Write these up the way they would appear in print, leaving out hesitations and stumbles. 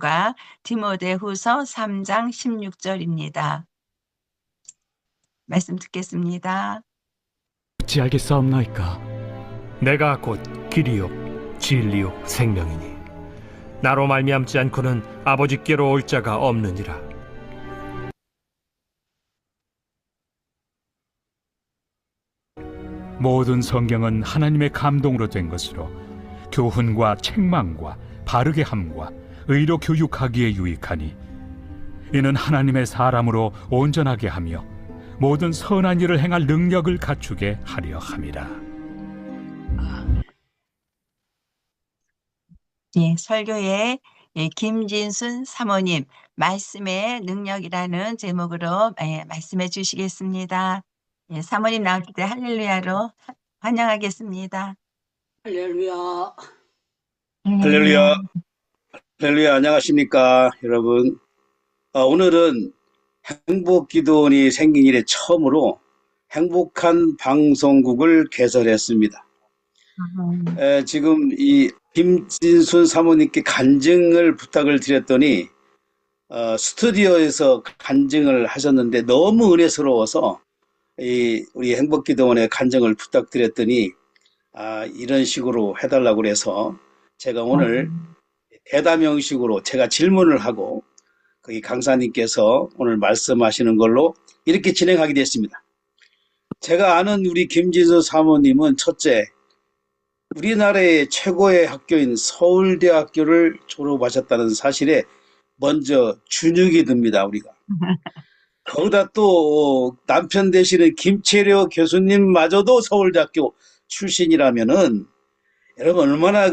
말씀과 디모데후서 3장 16절입니다. 말씀 듣겠습니다. 어찌하겠사옵나이까. 내가 곧 길이요 진리요 생명이니 나로 말미암지 않고는 아버지께로 올 자가 없느니라. 모든 성경은 하나님의 감동으로 된 것으로 교훈과 책망과 바르게 함과 의로 교육하기에 유익하니 이는 하나님의 사람으로 온전하게 하며 모든 선한 일을 행할 능력을 갖추게 하려 함이라. 예, 설교의 김진순 사모님 말씀의 능력이라는 제목으로 말씀해 주시겠습니다. 예, 사모님 나오실 때 할렐루야로 환영하겠습니다. 할렐루야. 할렐루야, 할렐루야, 안녕하십니까, 여러분. 오늘은 행복기도원이 생긴 이래 처음으로 행복한 방송국을 개설했습니다. 지금 이 김진순 사모님께 간증을 부탁을 드렸더니 스튜디오에서 간증을 하셨는데 너무 은혜스러워서 우리 행복기도원에 간증을 부탁드렸더니 이런 식으로 해달라고 그래서 제가 오늘 대담 형식으로 제가 질문을 하고 거기 강사님께서 오늘 말씀하시는 걸로 이렇게 진행하게 됐습니다. 제가 아는 우리 김진수 사모님은 첫째, 우리나라의 최고의 학교인 서울대학교를 졸업하셨다는 사실에 먼저 주눅이 듭니다, 우리가. 거기다 또 남편 되시는 김채려 교수님마저도 서울대학교 출신이라면은 여러분 얼마나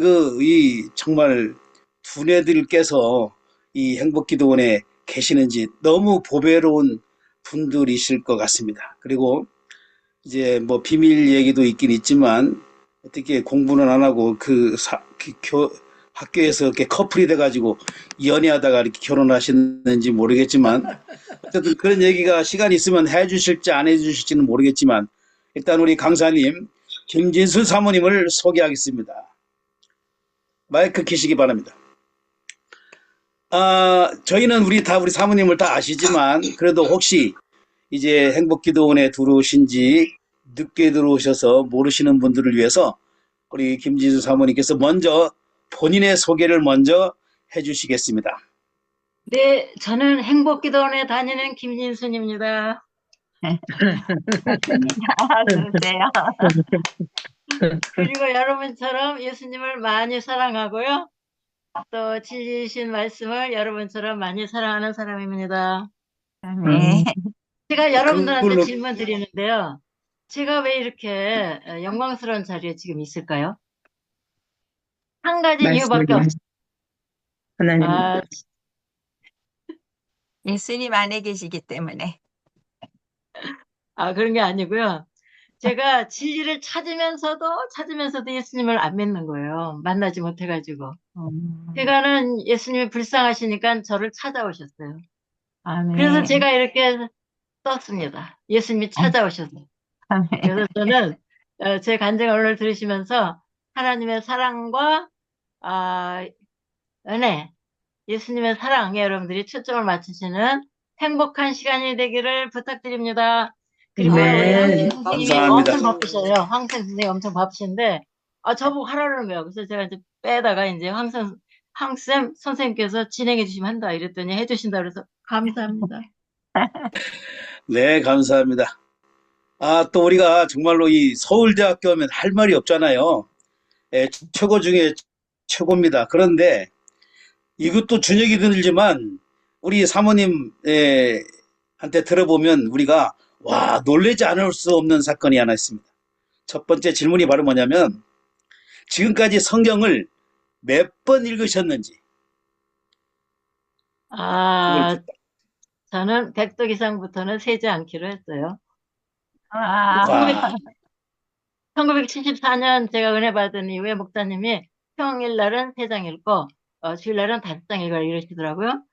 정말 두뇌들께서 이 행복기도원에 계시는지 너무 보배로운 분들이실 것 같습니다. 그리고 이제 뭐 비밀 얘기도 있긴 있지만 어떻게 공부는 안 하고 학교에서 이렇게 커플이 돼가지고 연애하다가 이렇게 결혼하셨는지 모르겠지만 어쨌든 그런 얘기가 시간 있으면 해주실지 안 해주실지는 모르겠지만 일단 우리 강사님 김진수 사모님을 소개하겠습니다. 마이크 켜시기 바랍니다. 저희는 우리 사모님을 다 아시지만 그래도 혹시 이제 행복기도원에 들어오신 지 늦게 들어오셔서 모르시는 분들을 위해서 우리 김진수 사모님께서 먼저 본인의 소개를 먼저 해주시겠습니다. 네, 저는 행복기도원에 다니는 김진순입니다. 그러세요. 그리고 여러분처럼 예수님을 많이 사랑하고요. 또 진리신 말씀을 여러분처럼 많이 사랑하는 사람입니다. 네. 제가 여러분들한테 그걸로 질문 드리는데요. 제가 왜 이렇게 영광스러운 자리에 지금 있을까요? 한 가지 이유밖에 없어요. 하나님. 예수님 안에 계시기 때문에. 그런 게 아니고요. 제가 진리를 찾으면서도 예수님을 안 믿는 거예요. 만나지 못해가지고. 그러니까는 예수님이 불쌍하시니까 저를 찾아오셨어요. 그래서 제가 이렇게 떴습니다. 예수님이 찾아오셨어요. 그래서 저는 제 간증을 오늘 들으시면서 하나님의 사랑과 은혜, 예수님의 사랑에 여러분들이 초점을 맞추시는 행복한 시간이 되기를 부탁드립니다. 그리고 우리 네, 황생 선생님이 감사합니다. 엄청 바쁘셔요. 황생 선생님이 엄청 바쁘신데 저보고 하라는 거예요. 그래서 제가 이제 빼다가 이제 황쌤 선생님께서 진행해 주시면 한다 이랬더니 해주신다 그래서 감사합니다. 네, 감사합니다. 또 우리가 정말로 이 서울대학교 하면 할 말이 없잖아요. 최고 중에 최고입니다. 그런데 이것도 준혁이 들지만 우리 사모님 한테 들어보면 우리가 놀라지 않을 수 없는 사건이 하나 있습니다. 첫 번째 질문이 바로 뭐냐면 지금까지 성경을 몇 번 읽으셨는지. 저는 100독 이상부터는 세지 않기로 했어요. 1974년 제가 은혜 받은 이후에 목사님이 평일날은 3장 읽고 주일날은 5장 읽으라 이러시더라고요.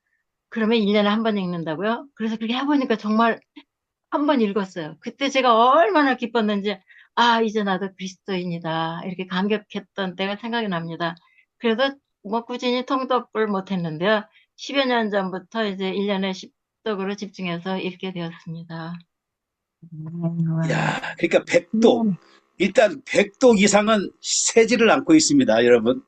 그러면 1년에 한 번 읽는다고요? 그래서 그렇게 해보니까 정말 한 번 읽었어요. 그때 제가 얼마나 기뻤는지 이제 나도 그리스도인이다 이렇게 감격했던 때가 생각이 납니다. 그래도 뭐 꾸준히 통독을 못했는데요. 10여 년 전부터 이제 1년에 10독으로 집중해서 읽게 되었습니다. 야, 그러니까 백독. 음. 일단 백독 이상은 세지를 않고 있습니다, 여러분.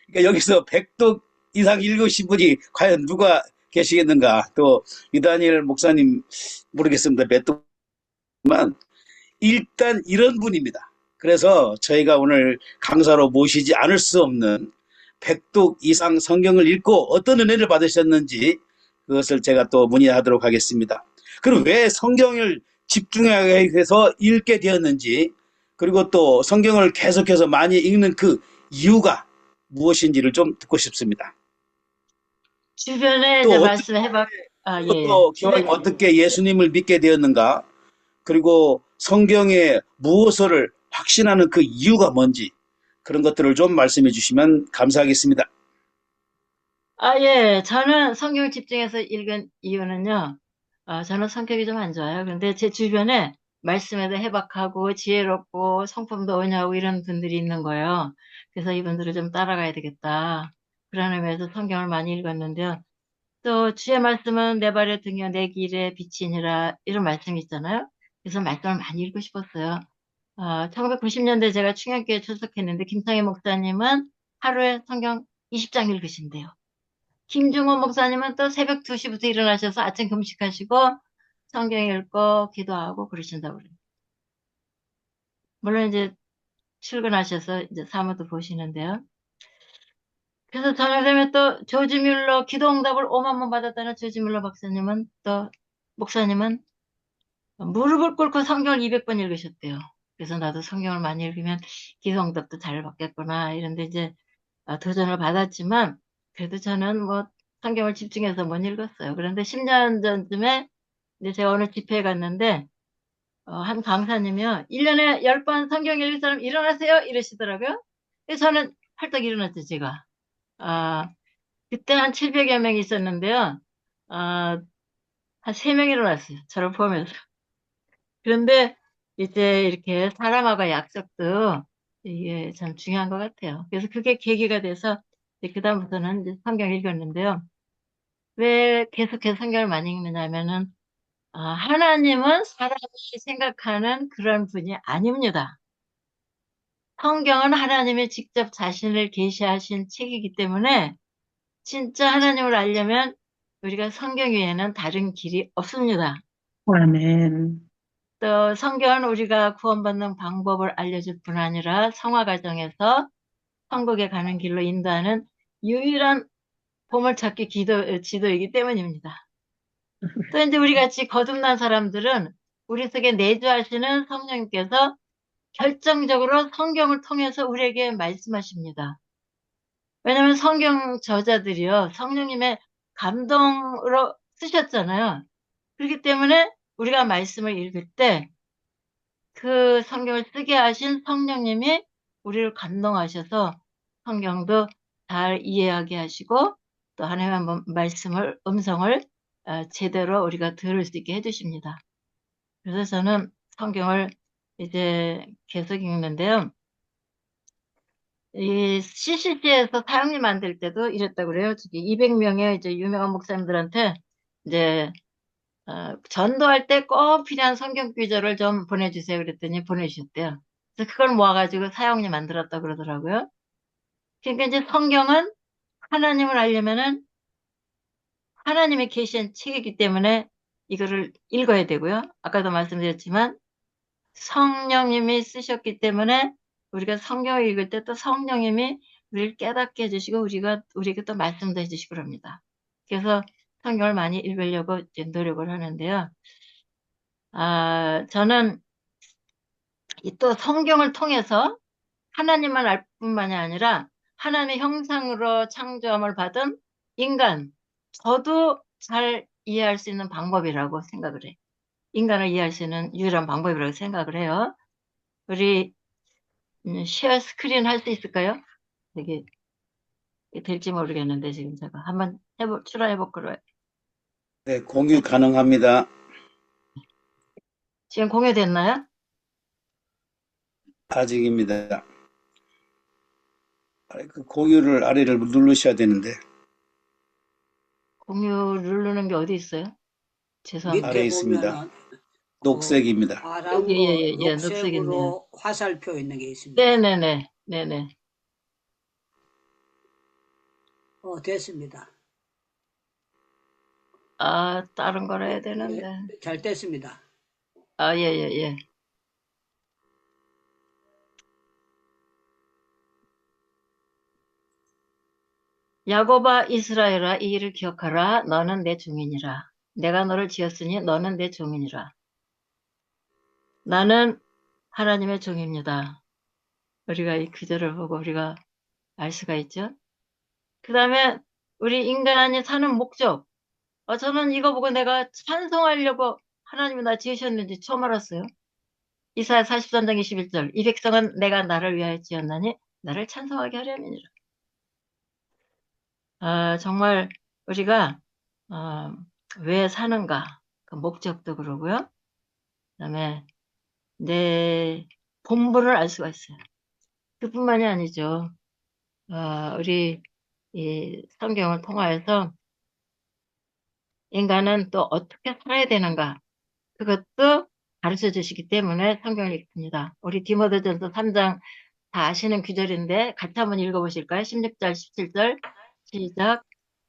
그러니까 여기서 백독 이상 읽으신 분이 과연 누가 계시겠는가? 또 이다니엘 목사님 모르겠습니다. 몇 독만 일단 이런 분입니다. 그래서 저희가 오늘 강사로 모시지 않을 수 없는 백독 이상 성경을 읽고 어떤 은혜를 받으셨는지 그것을 제가 또 문의하도록 하겠습니다. 그럼 왜 성경을 집중하게 해서 읽게 되었는지, 그리고 또 성경을 계속해서 많이 읽는 그 이유가 무엇인지를 좀 듣고 싶습니다. 주변에 또 이제 어떻게, 말씀해봐, 아, 예, 예. 또 어떻게 예수님을 믿게 되었는가? 그리고 성경에 무엇을 확신하는 그 이유가 뭔지 그런 것들을 좀 말씀해 주시면 감사하겠습니다. 예. 저는 성경을 집중해서 읽은 이유는요, 저는 성격이 좀 안 좋아요. 그런데 제 주변에 말씀에도 해박하고 지혜롭고 성품도 온유하고 이런 분들이 있는 거예요. 그래서 이분들을 좀 따라가야 되겠다. 그런 의미에서 성경을 많이 읽었는데요. 또 주의 말씀은 내 발의 등이요 내 길의 빛이니라 이런 말씀이 있잖아요. 그래서 말씀을 많이 읽고 싶었어요. 1990년대 제가 충격교에 출석했는데 김창희 목사님은 하루에 성경 20장 읽으신대요. 김중호 목사님은 또 새벽 2시부터 일어나셔서 아침 금식하시고 성경 읽고 기도하고 그러신다고 그래요. 물론 이제 출근하셔서 이제 사무도 보시는데요. 그래서 저녁 되면 또 조지 뮬러 기도응답을 5만 번 받았다는 조지 뮬러 박사님은 또 목사님은 무릎을 꿇고 성경을 200번 읽으셨대요. 그래서 나도 성경을 많이 읽으면 기도응답도 잘 받겠구나 이런데 이제 도전을 받았지만 그래도 저는 뭐 성경을 집중해서 못 읽었어요. 그런데 10년 전쯤에 이제 제가 어느 집회에 갔는데 한 강사님이요. 1년에 10번 성경 읽을 사람 일어나세요 이러시더라고요. 그래서 저는 활떡 일어났죠, 제가. 아, 그때 한 700여 명이 있었는데요. 한 3명이 일어났어요. 저를 포함해서. 그런데 이제 이렇게 사람하고 약속도 이게 참 중요한 것 같아요. 그래서 그게 계기가 돼서 이제 그다음부터는 이제 성경 읽었는데요. 왜 계속해서 성경을 많이 읽느냐 하면은, 하나님은 사람이 생각하는 그런 분이 아닙니다. 성경은 하나님이 직접 자신을 계시하신 책이기 때문에 진짜 하나님을 알려면 우리가 성경 외에는 다른 길이 없습니다. 아멘. 또 성경은 우리가 구원받는 방법을 알려줄 뿐 아니라 성화 과정에서 천국에 가는 길로 인도하는 유일한 보물찾기 지도이기 때문입니다. 또 이제 우리 같이 거듭난 사람들은 우리 속에 내주하시는 성령님께서 결정적으로 성경을 통해서 우리에게 말씀하십니다. 왜냐하면 성경 저자들이요, 성령님의 감동으로 쓰셨잖아요. 그렇기 때문에 우리가 말씀을 읽을 때 그 성경을 쓰게 하신 성령님이 우리를 감동하셔서 성경도 잘 이해하게 하시고 또 하나님의 말씀을, 음성을 제대로 우리가 들을 수 있게 해주십니다. 그래서 저는 성경을 이제 계속 읽는데요. 이 CCC에서 사형리 만들 때도 이랬다고 그래요. 200명의 이제 유명한 목사님들한테 이제 전도할 때 꼭 필요한 성경 구절을 좀 보내주세요. 그랬더니 보내주셨대요. 그래서 그걸 모아가지고 사형리 만들었다 그러더라고요. 그러니까 이제 성경은 하나님을 알려면은 하나님의 계시한 책이기 때문에 이거를 읽어야 되고요. 아까도 말씀드렸지만 성령님이 쓰셨기 때문에 우리가 성경을 읽을 때 또 성령님이 우리를 깨닫게 해주시고 우리에게 또 말씀도 해주시고 그럽니다. 그래서 성경을 많이 읽으려고 이제 노력을 하는데요. 저는 이 또 성경을 통해서 하나님만 알 뿐만이 아니라 하나님의 형상으로 창조함을 받은 인간, 저도 잘 이해할 수 있는 방법이라고 생각을 해요. 인간을 이해할 수 있는 유일한 방법이라고 생각을 해요. 우리 쉐어 스크린 할 수 있을까요? 되게 될지 모르겠는데 지금 제가 한번 출하해볼까요? 네, 공유 가능합니다. 지금 공유됐나요? 아직입니다. 그 공유를 아래를 누르셔야 되는데. 공유 누르는 게 어디 있어요? 죄송합니다. 아래에 밑에 있습니다. 보면은 녹색입니다. 파랑으로 예, 녹색 있네요. 녹색으로 화살표 있는 게 있습니다. 네네. 됐습니다. 아, 다른 걸 해야 되는데. 잘 됐습니다. 예. 야곱아 이스라엘아 이 일을 기억하라. 너는 내 종이니라. 내가 너를 지었으니 너는 내 종이니라. 나는 하나님의 종입니다. 우리가 이 구절을 보고 우리가 알 수가 있죠. 그 다음에 우리 인간이 사는 목적. 저는 이거 보고 내가 찬송하려고 하나님이 나 지으셨는지 처음 알았어요. 이사야 43장 21절. 이 백성은 내가 나를 위하여 지었나니 나를 찬송하게 하려니라. 정말 우리가 왜 사는가 그 목적도 그러고요. 그다음에 내 본분을 알 수가 있어요. 그뿐만이 아니죠. 우리 이 성경을 통하여서 인간은 또 어떻게 살아야 되는가 그것도 가르쳐 주시기 때문에 성경을 읽습니다. 우리 디모데전서 3장 다 아시는 구절인데 같이 한번 읽어보실까요? 16절, 17절 시작.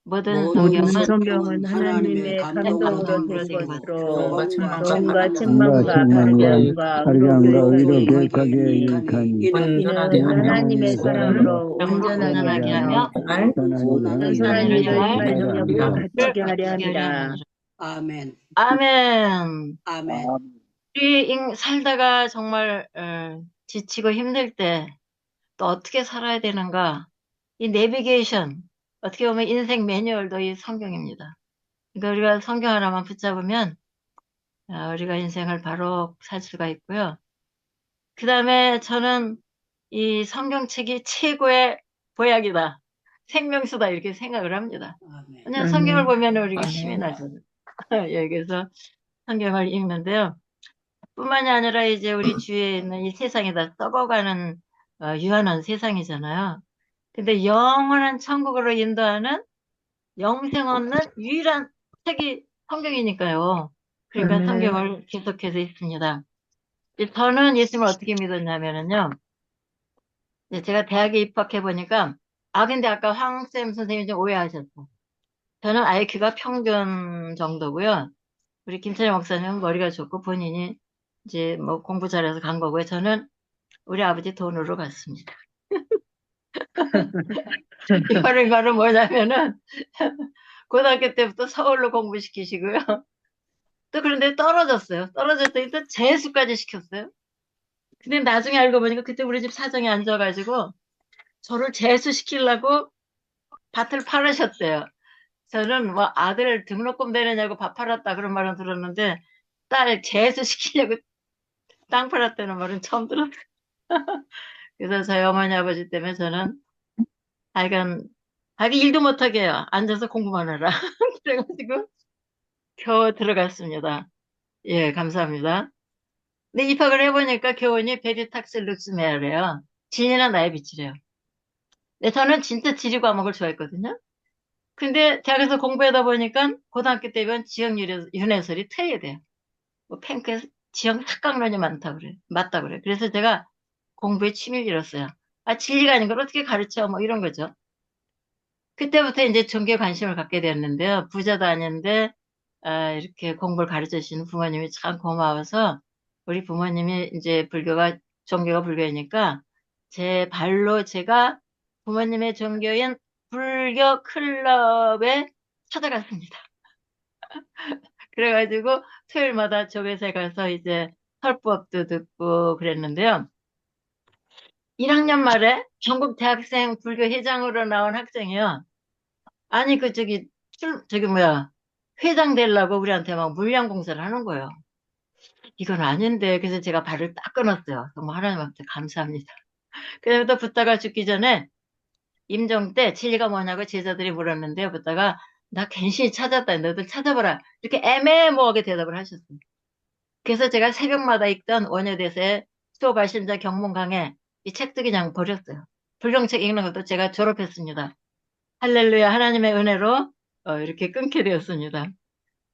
모든 모든 성경은 성경은 하나님의 감동으로 감동으로 된 된 것으로 것으로 영과 천만과 책망과 바르게함과 의로 교육하기에 유익하니 이는 하나님의 사람으로 온전하게 하며 선선한 일을 행할 능력도 갖추게 하려 함이라. 아멘. 아멘. 아멘. 우리 살다가 정말 지치고 힘들 때 또 어떻게 살아야 되는가? 이 내비게이션, 어떻게 보면 인생 매뉴얼도 이 성경입니다. 그러니까 우리가 성경 하나만 붙잡으면 우리가 인생을 바로 살 수가 있고요. 그 다음에 저는 이 성경책이 최고의 보약이다. 생명수다 이렇게 생각을 합니다. 아멘. 그냥 성경을 보면 우리가 힘이 나잖아요. 예, 그래서 성경을 읽는데요. 뿐만이 아니라 이제 우리 주위에 있는 이 세상이 다 썩어가는 유한한 세상이잖아요. 근데 영원한 천국으로 인도하는 영생 얻는 유일한 책이 성경이니까요. 그러니까 성경을 계속해서 읽습니다. 저는 예수님을 어떻게 믿었냐면요. 제가 대학에 입학해 보니까 근데 아까 황쌤 선생님이 좀 오해하셨어. 저는 IQ가 평균 정도고요. 우리 김철영 목사님은 머리가 좋고 본인이 이제 뭐 공부 잘해서 간 거고요. 저는 우리 아버지 돈으로 갔습니다. 이거는 뭐냐면은 고등학교 때부터 서울로 공부시키시고요. 또 그런데 떨어졌어요. 떨어졌더니 또 재수까지 시켰어요. 근데 나중에 알고 보니까 그때 우리 집 사정이 안 좋아가지고 저를 재수시키려고 밭을 팔으셨대요. 저는 뭐 아들 등록금 되느냐고 밥 팔았다 그런 말은 들었는데 딸 재수시키려고 땅 팔았다는 말은 처음 들었어요. 그래서 저희 어머니 아버지 때문에 저는 하여간 일도 못하게 해요. 앉아서 공부만 해라. 그래가지고 겨우 들어갔습니다. 예, 감사합니다. 근데 입학을 해보니까 교원이 베리탁스 룩스메어래요. 진이나 나의 빛이래요. 근데 저는 진짜 지리 과목을 좋아했거든요. 근데 대학에서 공부하다 보니까 고등학교 때면 지역 윤회설이 틀려야 돼요. 뭐 팽크에 지역 착각론이 많다 그래. 맞다 그래. 그래서 제가 공부에 취미를 잃었어요. 진리가 아닌 걸 어떻게 가르쳐? 뭐 이런 거죠. 그때부터 이제 종교에 관심을 갖게 되었는데요. 부자도 아닌데, 이렇게 공부를 가르쳐 주시는 부모님이 참 고마워서, 우리 부모님이 이제 종교가 불교이니까, 제 발로 제가 부모님의 종교인 불교 클럽에 찾아갔습니다. 그래가지고 토요일마다 조회에 가서 이제 설법도 듣고 그랬는데요. 1학년 말에 전국 대학생 불교 회장으로 나온 학생이요. 아니, 회장 되려고 우리한테 막 물량 공세를 하는 거예요. 이건 아닌데, 그래서 제가 발을 딱 끊었어요. 정말 하나님한테 감사합니다. 그다음에 붓다가 죽기 전에, 임종 때 진리가 뭐냐고 제자들이 물었는데요. 붓다가, 나 괜시히 찾았다. 너들 찾아봐라. 이렇게 애매모호하게 대답을 하셨어요. 그래서 제가 새벽마다 읽던 원효대사의 수호발신자 경문강에 이 책도 그냥 버렸어요. 불경책 읽는 것도 제가 졸업했습니다. 할렐루야, 하나님의 은혜로 이렇게 끊게 되었습니다.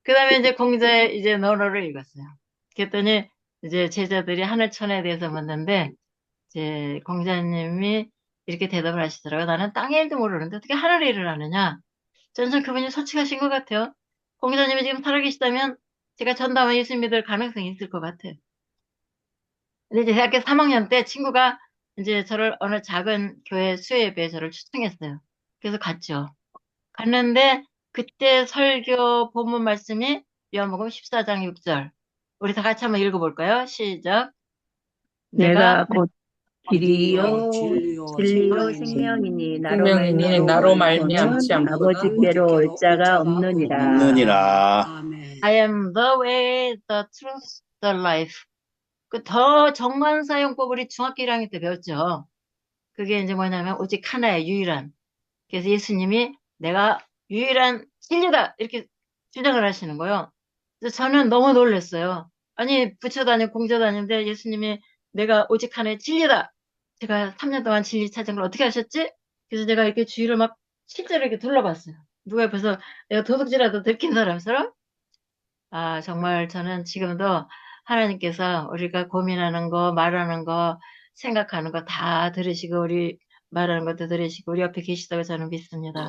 그 다음에 이제 공자의 이제 논어를 읽었어요. 그랬더니 이제 제자들이 하늘천에 대해서 묻는데, 이제 공자님이 이렇게 대답을 하시더라고요. 나는 땅의 일도 모르는데 어떻게 하늘의 일을 아느냐? 저는 좀 그분이 솔직하신 것 같아요. 공자님이 지금 살아계시다면 제가 전담한 예수 믿을 가능성이 있을 것 같아요. 근데 이제 대학교 3학년 때 친구가 이제 저를 어느 작은 교회 수요예배에 저를 초청했어요. 그래서 갔죠. 갔는데 그때 설교 본문 말씀이 요한복음 14장 6절. 우리 다 같이 한번 읽어볼까요? 시작. 내가 내가 곧 길이요 진리요 진리요 생명이니 생명이니 나로 생명이니 나로 말미암지 말미암고는 않고는 아버지께로 올 자가 없느니라. 없느니라. 아멘. I am the way, the truth, the life. 그 더 정관사용법 우리 중학교 1학년 때 배웠죠. 그게 이제 뭐냐면 오직 하나의 유일한. 그래서 예수님이 내가 유일한 진리다 이렇게 주장을 하시는 거예요. 그래서 저는 너무 놀랐어요. 아니 부처 다니고 공자 다니는데 예수님이 내가 오직 하나의 진리다. 제가 3년 동안 진리 찾은 걸 어떻게 하셨지? 그래서 제가 이렇게 주위를 막 실제로 이렇게 둘러봤어요. 누가 옆에서 내가 도둑질하다 들킨 사람처럼. 아, 정말 저는 지금도 하나님께서 우리가 고민하는 거, 말하는 거, 생각하는 거 다 들으시고, 우리 말하는 것도 들으시고, 우리 옆에 계시다고 저는 믿습니다.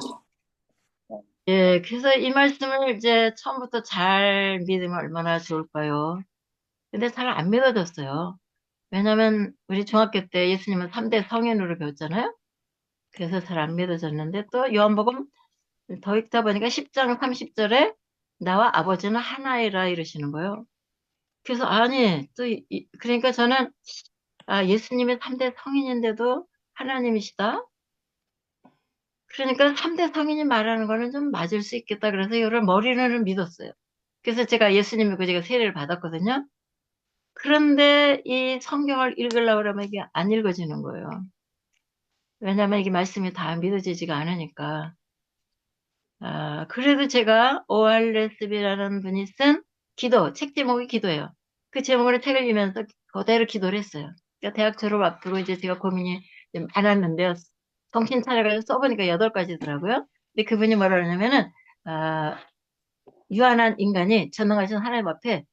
예, 그래서 이 말씀을 이제 처음부터 잘 믿으면 얼마나 좋을까요? 근데 잘 안 믿어졌어요. 왜냐면 우리 중학교 때 예수님은 3대 성인으로 배웠잖아요? 그래서 잘 안 믿어졌는데 또 요한복음 더 읽다 보니까 10장 30절에 나와 아버지는 하나이라 이러시는 거예요. 그래서 아니 또 그러니까 저는 아 예수님의 3대 성인인데도 하나님이시다. 그러니까 3대 성인이 말하는 거는 좀 맞을 수 있겠다. 그래서 이거를 머리로는 믿었어요. 그래서 제가 예수님 믿고 제가 세례를 받았거든요. 그런데 이 성경을 읽으려고 그러면 이게 안 읽어지는 거예요. 왜냐면 이게 말씀이 다 믿어지지가 않으니까. 아, 그래도 제가 오알레스비라는 분이 쓴 기도, 책 제목이 기도예요. 그 제목으로 책을 읽으면서 그대로 기도를 했어요. 그러니까 대학 졸업 앞두고 이제 제가 고민이 좀 많았는데요. 정신 차려가지고 써보니까 8가지더라고요. 근데 그분이 뭐라 그러냐면은, 아, 유한한 인간이 전능하신 하나님 앞에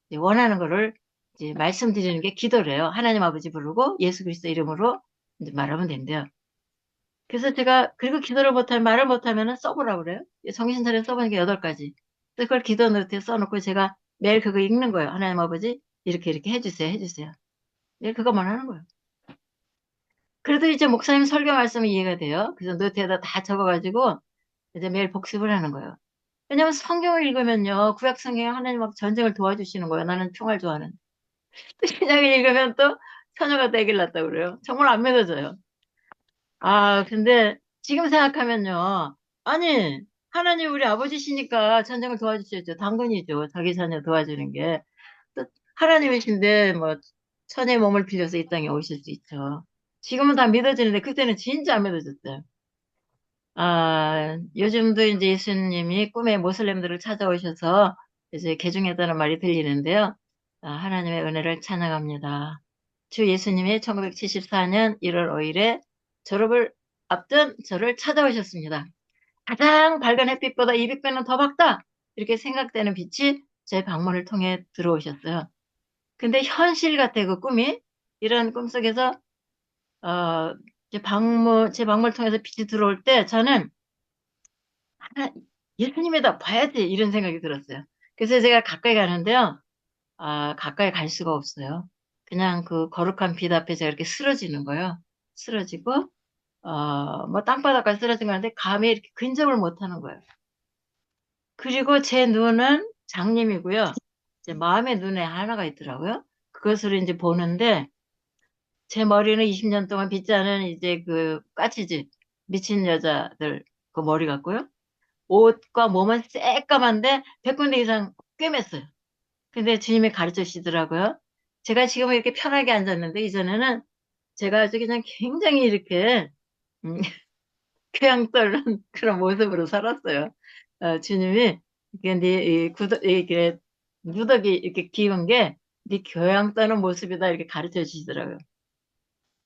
이제 원하는 거를 이제 말씀드리는 게 기도래요. 하나님 아버지 부르고 예수 그리스도 이름으로 이제 말하면 된대요. 그래서 제가, 그리고 기도를 못하면, 말을 못하면 써보라고 그래요. 정신 차려 써보니까 8가지. 그래서 그걸 기도 노트에 써놓고 제가 매일 그거 읽는 거예요. 하나님 아버지, 이렇게 이렇게 해주세요, 해주세요. 매일 그것만 하는 거예요. 그래도 이제 목사님 설교 말씀이 이해가 돼요. 그래서 노트에다 다 적어가지고 이제 매일 복습을 하는 거예요. 왜냐면 성경을 읽으면요, 구약 성경에 하나님 막 전쟁을 도와주시는 거예요. 나는 총알 좋아하는. 또 신약을 읽으면 또 처녀가 되길 났다고 그래요. 정말 안 믿어져요. 아, 근데 지금 생각하면요. 아니, 하나님 우리 아버지시니까 전쟁을 도와주셔야죠. 당근이죠. 자기 자녀 도와주는 게. 또 하나님이신데 뭐 천의 몸을 빌려서 이 땅에 오실 수 있죠. 지금은 다 믿어지는데 그때는 진짜 안 믿어졌어요. 아, 요즘도 이제 예수님이 꿈에 모슬렘들을 찾아오셔서 이제 개종했다는 말이 들리는데요. 아, 하나님의 은혜를 찬양합니다. 주 예수님이 1974년 1월 5일에 졸업을 앞둔 저를 찾아오셨습니다. 가장 밝은 햇빛보다 200배는 더 밝다! 이렇게 생각되는 빛이 제 방문을 통해 들어오셨어요. 근데 현실 같아, 그 꿈이. 이런 꿈속에서, 제 방문을 통해서 빛이 들어올 때 저는 하나, 예수님이다 봐야지 이런 생각이 들었어요. 그래서 제가 가까이 가는데요. 아, 가까이 갈 수가 없어요. 그냥 그 거룩한 빛 앞에 제가 이렇게 쓰러지는 거예요. 쓰러지고, 뭐 땅바닥까지 쓰러진 거는데 감히 이렇게 근접을 못 하는 거예요. 그리고 제 눈은 장님이고요. 제 마음의 눈에 하나가 있더라고요. 그것을 이제 보는데 제 머리는 20년 동안 빗지 않은 이제 그 까치집 미친 여자들 그 머리 같고요. 옷과 몸은 새까만데 100군데 이상 꿰맸어요. 근데 주님이 가르쳐 주시더라고요. 제가 지금 이렇게 편하게 앉았는데 이전에는 제가 아주 그냥 굉장히 이렇게 음, 그냥 떨는 그런 모습으로 살았어요. 주님이 이게 이게 누더기 이렇게 기운 게 네 교양 떠는 모습이다 이렇게 가르쳐 주시더라고요.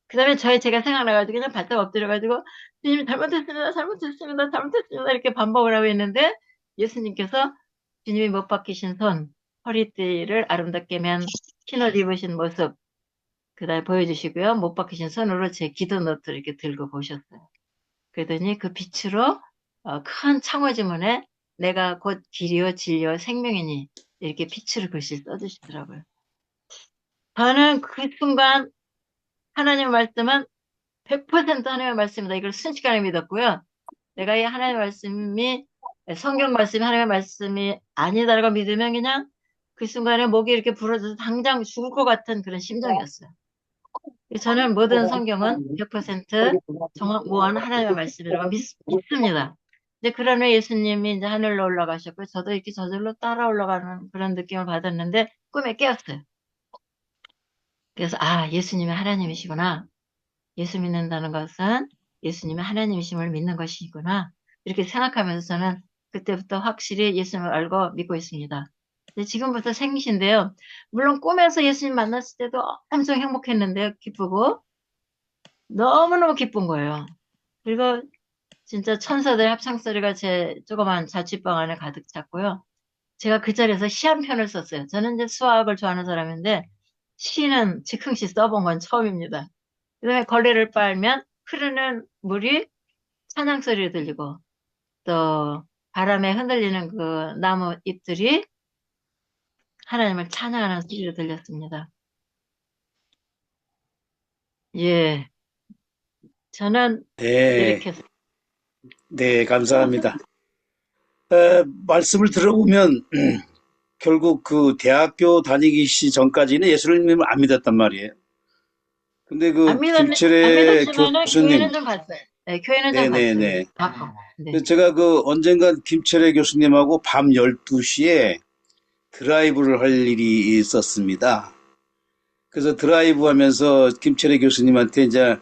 그 다음에 제가 생각나가지고 그냥 바짝 엎드려가지고 주님 잘못했습니다, 잘못했습니다, 잘못했습니다 이렇게 반복을 하고 있는데 예수님께서 주님이 못 박히신 손, 허리띠를 아름답게 맨 흰옷 입으신 모습 그다음에 보여주시고요. 못 박히신 손으로 제 기도 노트를 이렇게 들고 보셨어요. 그러더니 그 빛으로 큰 창호지문에 내가 곧 길이요 진리요 생명이니 이렇게 빛으로 글씨를 써주시더라고요. 저는 그 순간 하나님의 말씀은 100% 하나님의 말씀이다. 이걸 순식간에 믿었고요. 내가 이 하나님의 말씀이 성경 말씀이 하나님의 말씀이 아니다라고 믿으면 그냥 그 순간에 목이 이렇게 부러져서 당장 죽을 것 같은 그런 심정이었어요. 저는 모든 성경은 100% 정확 무한 하나님의 말씀이라고 믿습니다. 이제 그런 후에 예수님이 이제 하늘로 올라가셨고 저도 이렇게 저절로 따라 올라가는 그런 느낌을 받았는데 꿈에 깨었어요. 그래서 예수님이 하나님이시구나. 예수 믿는다는 것은 예수님이 하나님이심을 믿는 것이구나. 이렇게 생각하면서 저는 그때부터 확실히 예수님을 알고 믿고 있습니다. 지금부터 생기신데요. 물론 꿈에서 예수님 만났을 때도 엄청 행복했는데요. 기쁘고 너무너무 기쁜 거예요. 그리고 진짜 천사들의 합창소리가 제 조그만 자취방 안에 가득 찼고요. 제가 그 자리에서 시 한 편을 썼어요. 저는 이제 수학을 좋아하는 사람인데 시는 즉흥시 써본 건 처음입니다. 그다음에 걸레를 빨면 흐르는 물이 찬양 소리를 들리고 또 바람에 흔들리는 그 나무 잎들이 하나님을 찬양하는 소리를 들렸습니다. 예, 저는 네, 이렇게 네, 감사합니다. 말씀을 들어보면 결국 그 대학교 다니기 전까지는 예수님을 안 믿었단 말이에요. 근데 그 안 김철애 믿었지만은 교수님, 교회는 좀 갔어요. 네, 교회는 좀 갔어요. 네네네. 가끔. 네. 제가 그 언젠간 김철애 교수님하고 밤 12시에 드라이브를 할 일이 있었습니다. 그래서 드라이브 하면서 김철애 교수님한테 이제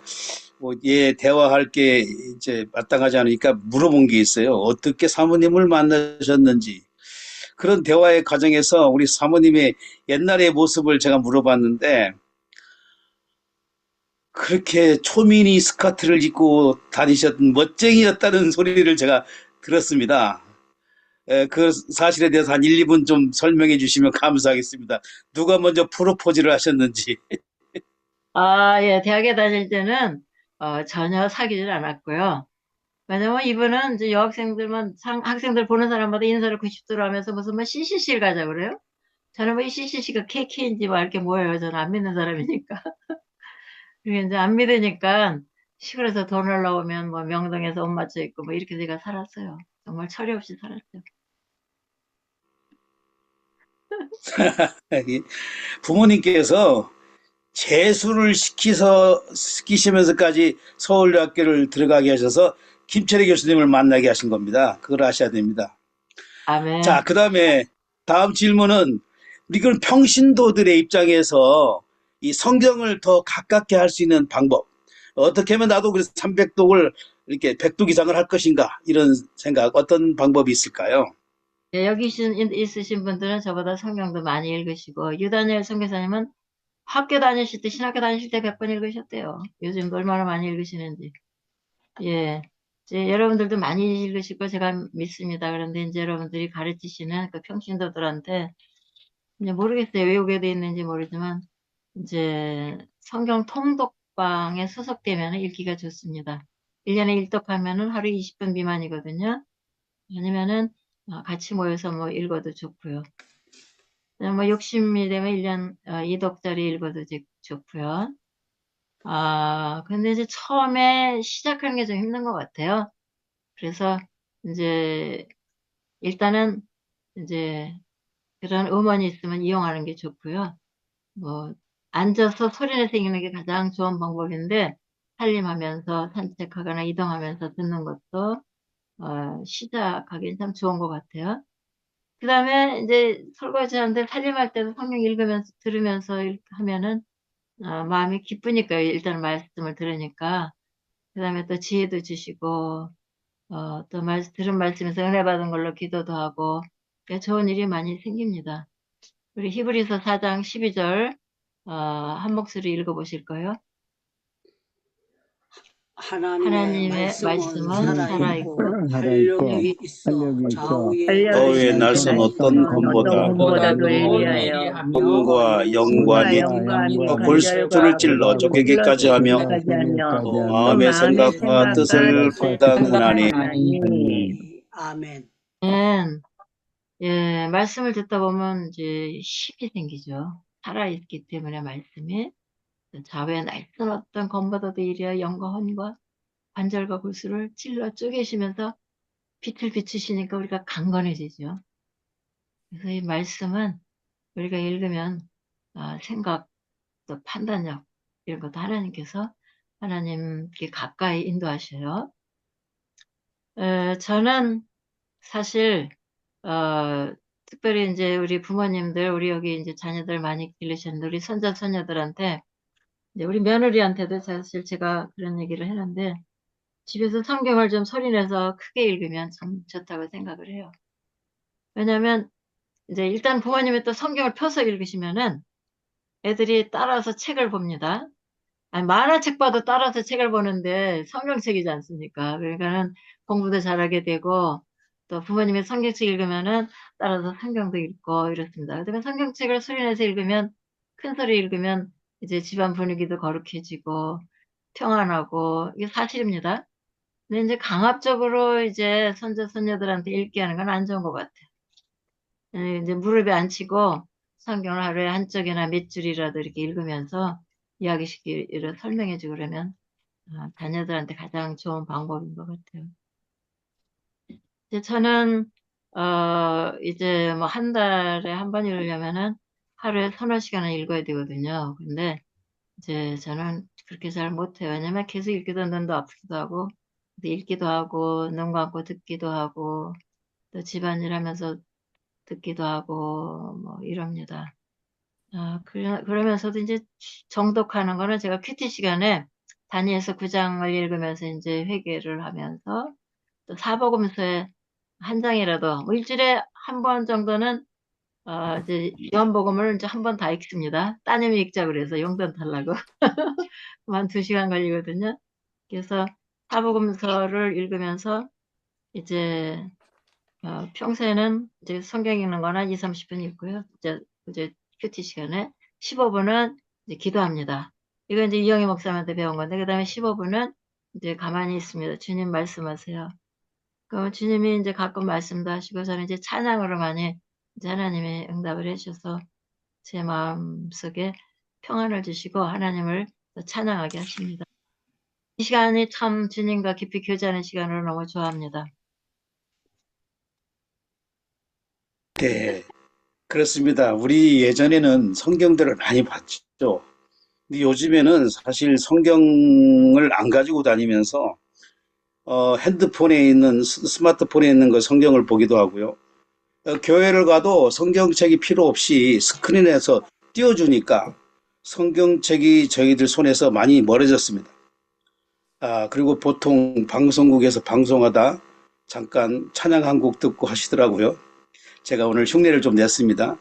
대화할 게 이제 마땅하지 않으니까 물어본 게 있어요. 어떻게 사모님을 만나셨는지. 그런 대화의 과정에서 우리 사모님의 옛날의 모습을 제가 물어봤는데, 그렇게 초미니 스커트를 입고 다니셨던 멋쟁이였다는 소리를 제가 들었습니다. 그 사실에 대해서 한 1, 2분 좀 설명해 주시면 감사하겠습니다. 누가 먼저 프로포즈를 하셨는지. 예, 대학에 다닐 때는 전혀 사귀질 않았고요. 왜냐면 이분은 이제 여학생들만 학생들 보는 사람마다 인사를 90도로 하면서 무슨 뭐 CCC를 가자 그래요? 저는 뭐 이 CCC가 KK인지 뭐 이렇게 뭐예요? 저는 안 믿는 사람이니까. 그리고 이제 안 믿으니까 시골에서 돈 올라오면 뭐 명동에서 옷 맞춰 입고 뭐 이렇게 제가 살았어요. 정말 철이 없이 살았죠. 부모님께서 재수를 시키시면서까지 서울대학교를 들어가게 하셔서 김철희 교수님을 만나게 하신 겁니다. 그걸 아셔야 됩니다. 자, 아멘. 그 다음에 다음 질문은 우리 그런 평신도들의 입장에서 이 성경을 더 가깝게 할 수 있는 방법. 어떻게 하면 나도 그래서 300독을 이렇게 100독 이상을 할 것인가 이런 생각 어떤 방법이 있을까요? 예, 여기 있으신 분들은 저보다 성경도 많이 읽으시고 유다니엘 선교사님은 학교 다니실 때 신학교 다니실 때 100번 읽으셨대요. 요즘 얼마나 많이 읽으시는지. 예. 이제 여러분들도 많이 읽으실 거 제가 믿습니다. 그런데 이제 여러분들이 가르치시는 그 평신도들한테 이제 모르겠어요. 외우게 돼 있는지 모르지만 이제 성경 통독방에 소속되면 읽기가 좋습니다. 1년에 1독하면은 하루 20분 미만이거든요. 아니면은 같이 모여서 뭐 읽어도 좋고요. 뭐 욕심이 되면 1년 2독짜리 읽어도 좋고요. 근데 이제 처음에 시작하는 게 좀 힘든 것 같아요. 그래서 이제 일단은 이제 그런 음원이 있으면 이용하는 게 좋고요. 뭐 앉아서 소리내서 읽는 게 가장 좋은 방법인데 살림하면서 산책하거나 이동하면서 듣는 것도 시작하기 참 좋은 것 같아요. 그 다음에 이제 설거지하는데 살림할 때도 성경 읽으면서 들으면서 하면은 마음이 기쁘니까요. 일단 말씀을 들으니까. 그 다음에 또 지혜도 주시고 또 들은 말씀에서 은혜 받은 걸로 기도도 하고 그러니까 좋은 일이 많이 생깁니다. 우리 히브리서 4장 12절 한 목소리 읽어보실 거예요? 하나님의 말씀은 살아있고 살아있고 활력이 있어 활력이 좌우의 좌우의 있어 날선 날선 어떤 검보다 검보다도 예리하여 예리하여 검과 영과 영과 및 영과 및 골수를 찔러 쫓기기까지 하며 쫓기기까지 또 하며 마음의 생각과 뜻을 판단하나니 판단하나니. 아멘. 예, 말씀을 듣다 보면 이제 힘이 생기죠. 살아있기 때문에 말씀이 좌우의 날선 어떤 검보다도 예리하여 영과 혼과 관절과 골수를 찔러 쪼개시면서 빛을 비추시니까 우리가 강건해지죠. 그래서 이 말씀은 우리가 읽으면 생각, 또 판단력 이런 것도 하나님께서 하나님께 가까이 인도하셔요. 저는 사실 특별히 이제 우리 부모님들, 우리 여기 이제 자녀들 많이 기르셨는데 우리 손자 손녀들한테 이제 우리 며느리한테도 사실 제가 그런 얘기를 했는데 집에서 성경을 좀 소리내서 크게 읽으면 참 좋다고 생각을 해요. 왜냐하면 이제 일단 부모님이 또 성경을 펴서 읽으시면은 애들이 따라서 책을 봅니다. 아니, 만화책 봐도 따라서 책을 보는데 성경책이지 않습니까? 그러니까는 공부도 잘하게 되고 또 부모님이 성경책 읽으면은 따라서 성경도 읽고 이렇습니다. 그다음에 성경책을 소리내서 읽으면 큰 소리 읽으면 이제 집안 분위기도 거룩해지고 평안하고 이게 사실입니다. 근데 이제 강압적으로 이제 손자 손녀들한테 읽게 하는 건 안 좋은 것 같아요. 이제 무릎에 앉히고 성경을 하루에 한 쪽이나 몇 줄이라도 이렇게 읽으면서 이야기시키를 설명해주고 그러면 자녀들한테 가장 좋은 방법인 것 같아요. 이제 저는 이제 뭐 한 달에 한 번 읽으려면은 하루에 서너 시간을 읽어야 되거든요. 근데 이제 저는 그렇게 잘 못해요. 왜냐면 계속 읽기도 눈도 아프기도 하고 읽기도 하고 눈 감고 듣기도 하고 또 집안일 하면서 듣기도 하고 뭐 이럽니다. 그러면서도 이제 정독하는 거는 제가 큐티 시간에 다니엘서 9장을 읽으면서 이제 회개를 하면서 또 사복음서에 한 장이라도 뭐 일주일에 한 번 정도는 이제 요한복음을 이제 한 번 다 읽습니다. 따님이 읽자 그래서 용돈 달라고 한 2시간 걸리거든요. 그래서 사복음서를 읽으면서 이제 평소에는 이제 성경 읽는 거나 2, 30분 읽고요. 이제 큐티 시간에 15분은 이제 기도합니다. 이거 이제 이영희 목사님한테 배운 건데, 그 다음에 15분은 이제 가만히 있습니다. 주님 말씀하세요. 그럼 주님이 이제 가끔 말씀도 하시고, 저는 이제 찬양으로 많이 이제 하나님이 응답을 해주셔서 제 마음 속에 평안을 주시고 하나님을 더 찬양하게 하십니다. 이 시간이 참 주님과 깊이 교제하는 시간으로 너무 좋아합니다. 네, 그렇습니다. 우리 예전에는 성경들을 많이 봤죠. 근데 요즘에는 사실 성경을 안 가지고 다니면서 핸드폰에 있는 스마트폰에 있는 그 성경을 보기도 하고요. 교회를 가도 성경책이 필요 없이 스크린에서 띄워주니까 성경책이 저희들 손에서 많이 멀어졌습니다. 그리고 보통 방송국에서 방송하다 잠깐 찬양 한 곡 듣고 하시더라고요. 제가 오늘 흉내를 좀 냈습니다.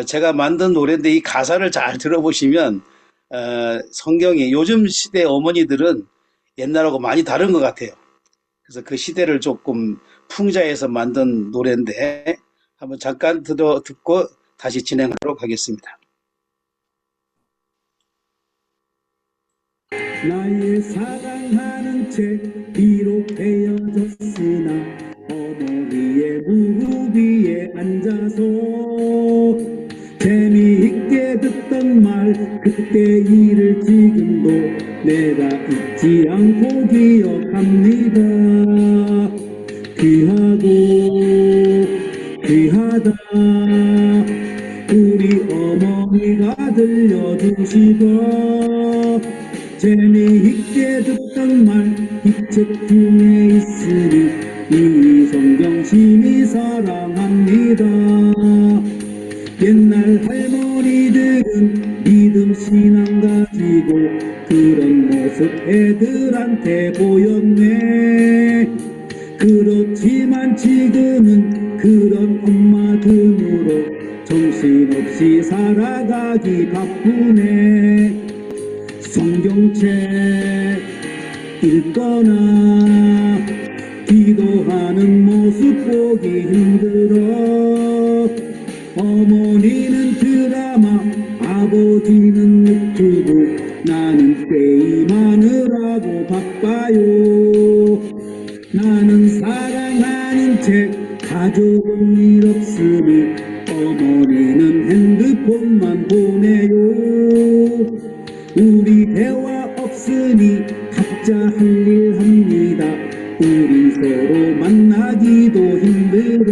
제가 만든 노래인데 이 가사를 잘 들어보시면 성경이 요즘 시대 어머니들은 옛날하고 많이 다른 것 같아요. 그래서 그 시대를 조금 풍자해서 만든 노래인데 한번 잠깐 듣고 다시 진행하도록 하겠습니다. 나의 사랑하는 채 비록 헤어졌으나 어머니의 무릎 위에 앉아서 재미있게 듣던 말 그때 일을 지금도 내가 잊지 않고 기억합니다. 귀하고 귀하다 우리 어머니가 들려주시던 재미있게 듣던 말 이 책 중에 있으니 이 성경 심히 사랑합니다. 옛날 할머니들은 믿음 신앙 가지고 그런 모습 애들한테 보였네. 그렇지만 지금은 그런 엄마 등으로 정신없이 살아가기 바쁘네. 성경책 읽거나 기도하는 모습 보기 힘들어. 어머니는 드라마, 아버지는 유튜브, 나는 게임하느라고 바빠요. 나는 사랑하는 책 가져온 일 없으니 어머니는 핸드폰만 보내요. 우리 대화 없으니 각자 할 일 합니다. 우리 서로 만나기도 힘들어.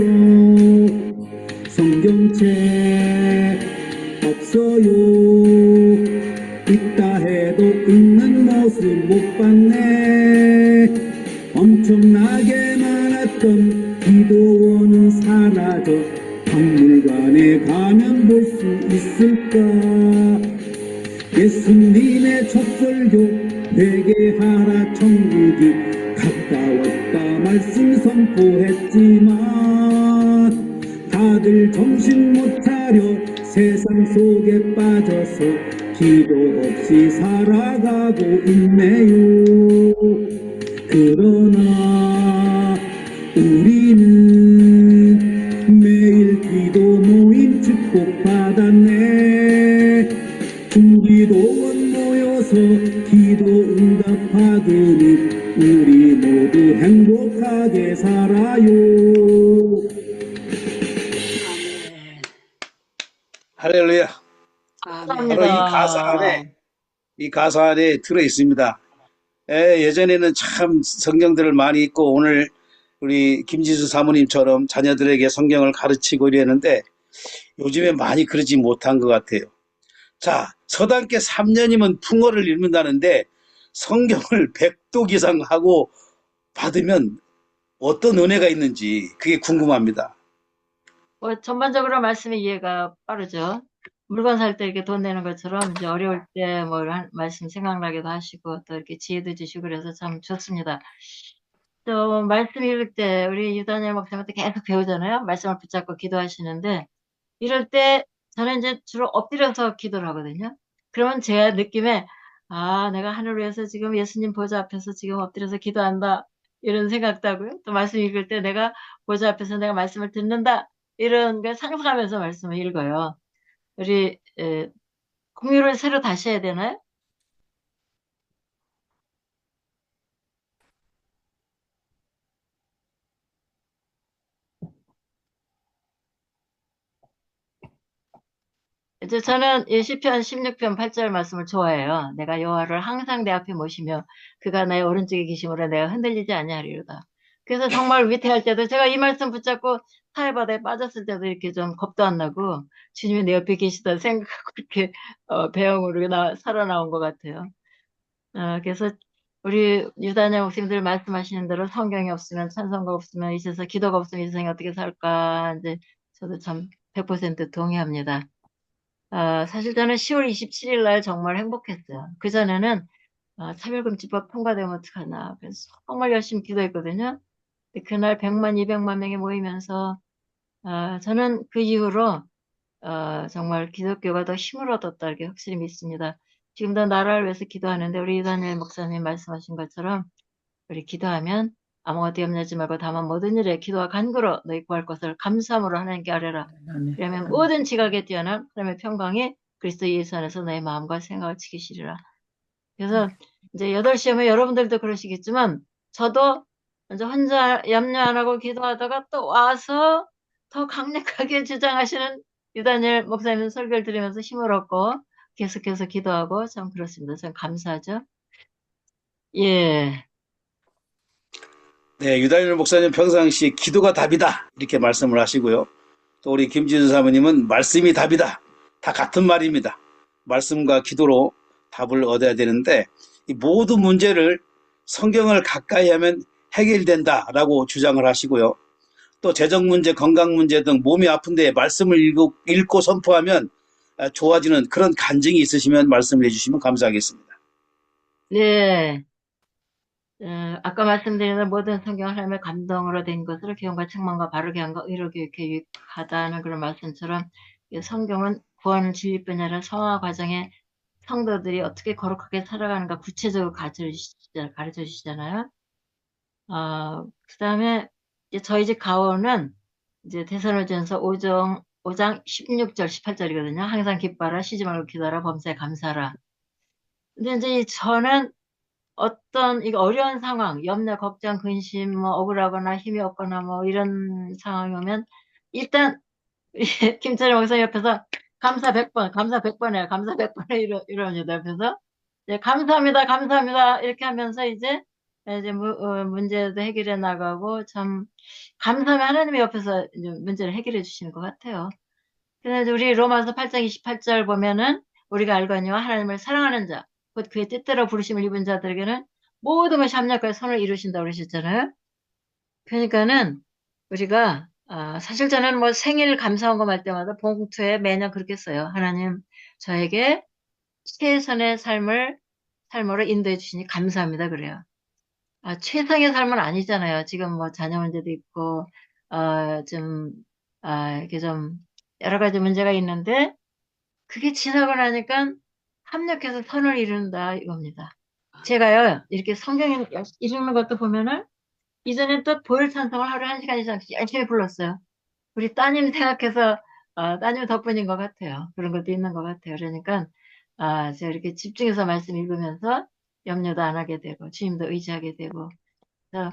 성경책 없어요. 있다 해도 읽는 모습 못 봤네. 엄청나게 많았던 기도원은 사라져. 박물관에 가면 볼 수 있을까. 예수님의 첫 설교 회개하라 천국이 가까웠다 말씀 선포했지만 다들 정신 못 차려 세상 속에 빠져서 기도 없이 살아가고 있네요. 그러나 우리는 매일 기도 모임 축복 받았네. 중기도원 모여서 기도 응답받으니 우리 모두 행복하게 살아요. 할렐루야. 아멘. 바로 이 가사 안에 들어 있습니다. 예전에는 참 성경들을 많이 읽고 오늘 우리 김지수 사모님처럼 자녀들에게 성경을 가르치고 이랬는데 요즘에 많이 그러지 못한 것 같아요. 자, 서당계 3년이면 풍어를 읽는다는데 성경을 100독 이상 하고 받으면 어떤 은혜가 있는지 그게 궁금합니다. 전반적으로 말씀의 이해가 빠르죠. 물건 살 때 이렇게 돈 내는 것처럼 이제 어려울 때 뭐 말씀 생각나기도 하시고 또 이렇게 지혜도 주시고 그래서 참 좋습니다. 또 말씀 읽을 때 우리 유다니엘 목사님한테 계속 배우잖아요. 말씀을 붙잡고 기도하시는데 이럴 때 저는 이제 주로 엎드려서 기도를 하거든요. 그러면 제가 느낌에 내가 하늘을 위해서 지금 예수님 보좌 앞에서 지금 엎드려서 기도한다 이런 생각도 하고요. 또 말씀 읽을 때 내가 보좌 앞에서 내가 말씀을 듣는다 이런 걸 상상하면서 말씀을 읽어요. 우리 공유를 새로 다시 해야 되나요? 이제 저는 이 시편 16편 8절 말씀을 좋아해요. 내가 여호와를 항상 내 앞에 모시며 그가 나의 오른쪽에 계심으로 내가 흔들리지 아니하리로다. 그래서 정말 위태할 때도 제가 이 말씀 붙잡고 사해바다에 빠졌을 때도 이렇게 좀 겁도 안 나고 주님이 내 옆에 계시다 생각하고 이렇게 배영으로 살아나온 것 같아요. 그래서 우리 유다냐 목사님들 말씀하시는 대로 성경이 없으면 찬송가 없으면 이 세상 기도가 없으면 이 세상에 어떻게 살까 이제 저도 참 100% 동의합니다. 사실 저는 10월 27일 날 정말 행복했어요. 그전에는 차별금지법 통과되면 어떡하나. 그래서 정말 열심히 기도했거든요. 근데 그날 100만, 200만 명이 모이면서 저는 그 이후로 정말 기독교가 더 힘을 얻었다 이렇게 확실히 믿습니다. 지금도 나라를 위해서 기도하는데 우리 이단일 목사님 말씀하신 것처럼 우리 기도하면 아무것도 염려하지 말고 다만 모든 일에 기도와 간구로 너희 구할 것을 감사함으로 하나님께 아뢰라. 그러면 모든 지각에 뛰어난 하나님의 평강이 그리스도 예수 안에서 너의 마음과 생각을 지키시리라. 그래서 이제 8시 오면 여러분들도 그러시겠지만 저도 이제 혼자 염려 안 하고 기도하다가 또 와서 더 강력하게 주장하시는 유다니엘 목사님 설교를 들으면서 힘을 얻고 계속해서 기도하고 참 그렇습니다. 참 감사하죠. 예. 네, 유다니엘 목사님 평상시 기도가 답이다 이렇게 말씀을 하시고요. 또 우리 김지수 사모님은 말씀이 답이다. 다 같은 말입니다. 말씀과 기도로 답을 얻어야 되는데 이 모든 문제를 성경을 가까이 하면 해결된다라고 주장을 하시고요. 또 재정 문제, 건강 문제 등 몸이 아픈데 말씀을 읽고 선포하면 좋아지는 그런 간증이 있으시면 말씀을 해주시면 감사하겠습니다. 네. 아까 말씀드린 모든 성경 하나님의 감동으로 된 것을 기용과 책망과 바르게 한과 의로 교육해 유익하다는 그런 말씀처럼 성경은 구원을 진리뿐 아니라 성화 과정에 성도들이 어떻게 거룩하게 살아가는가 구체적으로 가르쳐 주시잖아요. 그다음에 이제 저희 집 가오는 이제 데살로니가전서 5장 16절 18절이거든요. 항상 기뻐하라, 쉬지 말고 기도하라, 범사에 감사하라. 근데 이제 저는 어떤 이 어려운 상황, 염려, 걱정, 근심, 뭐 억울하거나 힘이 없거나 뭐 이런 상황이 오면 일단 김철희 목사님 옆에서 감사 100번, 감사 100번 해요. 감사 100번 해 이러니다 옆에서 감사합니다, 감사합니다 이렇게 하면서 이제 문제도 해결해 나가고 참 감사하면 하나님의 옆에서 이제 문제를 해결해 주시는 것 같아요. 그래서 우리 로마서 8장 28절 보면은 우리가 알거니와 하나님을 사랑하는 자, 곧 그의 뜻대로 부르심을 입은 자들에게는 모든 것이 합력하여 선을 이루신다고 그러셨잖아요. 그러니까는 우리가 사실 저는 뭐 생일 감사원금 할 때마다 봉투에 매년 그렇게 써요. 하나님 저에게 최선의 삶으로 인도해 주시니 감사합니다. 그래요. 최상의 삶은 아니잖아요. 지금 뭐 자녀 문제도 있고 이렇게 좀 여러 가지 문제가 있는데 그게 지나고 나니까 합력해서 선을 이룬다 이겁니다. 제가요 이렇게 성경 읽는 것도 보면은 이전에 또 보혈 찬송을 하루에 1시간 이상씩 열심히 불렀어요. 우리 따님 생각해서 따님 덕분인 것 같아요. 그런 것도 있는 것 같아요. 그러니까 제가 이렇게 집중해서 말씀 읽으면서 염려도 안 하게 되고 주님도 의지하게 되고 그래서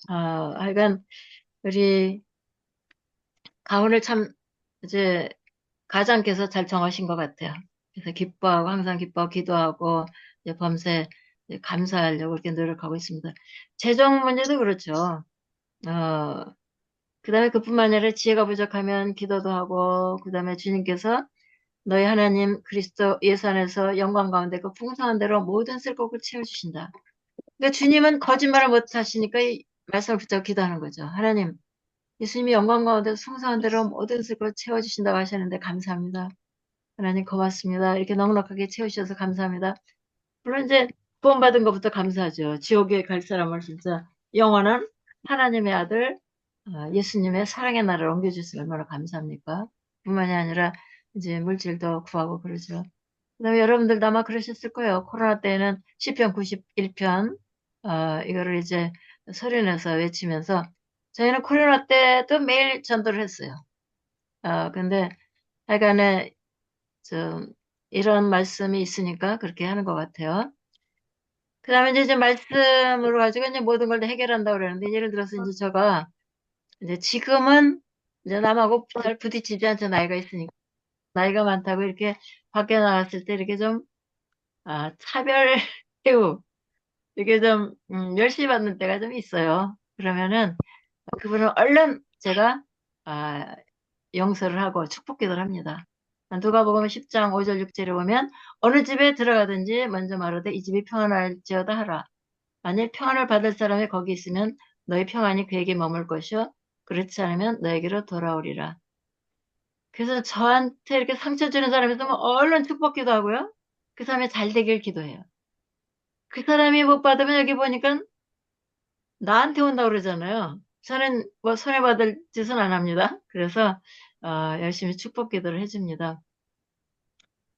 하여간 우리 가훈을 참 이제 가장께서 잘 정하신 것 같아요. 그래서 기뻐하고 항상 기뻐하고 기도하고 이제 범세 이제 감사하려고 이렇게 노력하고 있습니다. 재정 문제도 그렇죠. 그다음에 그뿐만 아니라 지혜가 부족하면 기도도 하고 그다음에 주님께서 너희 하나님 그리스도 예수 안에서 영광 가운데 그 풍성한 대로 모든 쓸 것을 채워주신다. 그러니까 주님은 거짓말을 못 하시니까 이 말씀을 붙잡고 기도하는 거죠. 하나님, 예수님이 영광 가운데 풍성한 대로 모든 쓸 것을 채워주신다고 하셨는데 감사합니다. 하나님 고맙습니다. 이렇게 넉넉하게 채우셔서 감사합니다. 물론 이제 구원받은 것부터 감사하죠. 지옥에 갈 사람을 진짜 영원한 하나님의 아들 예수님의 사랑의 나라를 옮겨주시면 얼마나 감사합니까? 뿐만이 아니라 이제 물질도 구하고 그러죠. 그다음에 여러분들도 아마 그러셨을 거예요. 코로나 때에는 시편 91편 이거를 이제 소리내서 외치면서 저희는 코로나 때도 매일 전도를 했어요. 근데 하여간에 좀 이런 말씀이 있으니까 그렇게 하는 것 같아요. 그 다음에 이제 말씀으로 가지고 이제 모든 걸 다 해결한다고 그러는데, 예를 들어서 이제 제가 이제 지금은 이제 남하고 잘 부딪히지 않죠. 나이가 있으니까. 나이가 많다고 이렇게 밖에 나갔을 때 이렇게 좀, 차별 대우, 이렇게 좀, 멸시 받는 때가 좀 있어요. 그러면은 그분은 얼른 제가, 용서를 하고 축복 기도를 합니다. 누가복음 10장 5절 6절에 보면 어느 집에 들어가든지 먼저 말하되 이 집이 평안할지어다 하라. 만일 평안을 받을 사람이 거기 있으면 너희 평안이 그에게 머물 것이요 그렇지 않으면 너에게로 돌아오리라. 그래서 저한테 이렇게 상처 주는 사람이 있으면 얼른 축복 기도하고요. 그 사람이 잘 되길 기도해요. 그 사람이 못 받으면 여기 보니까 나한테 온다고 그러잖아요. 저는 뭐 손해받을 짓은 안 합니다. 그래서 열심히 축복 기도를 해줍니다.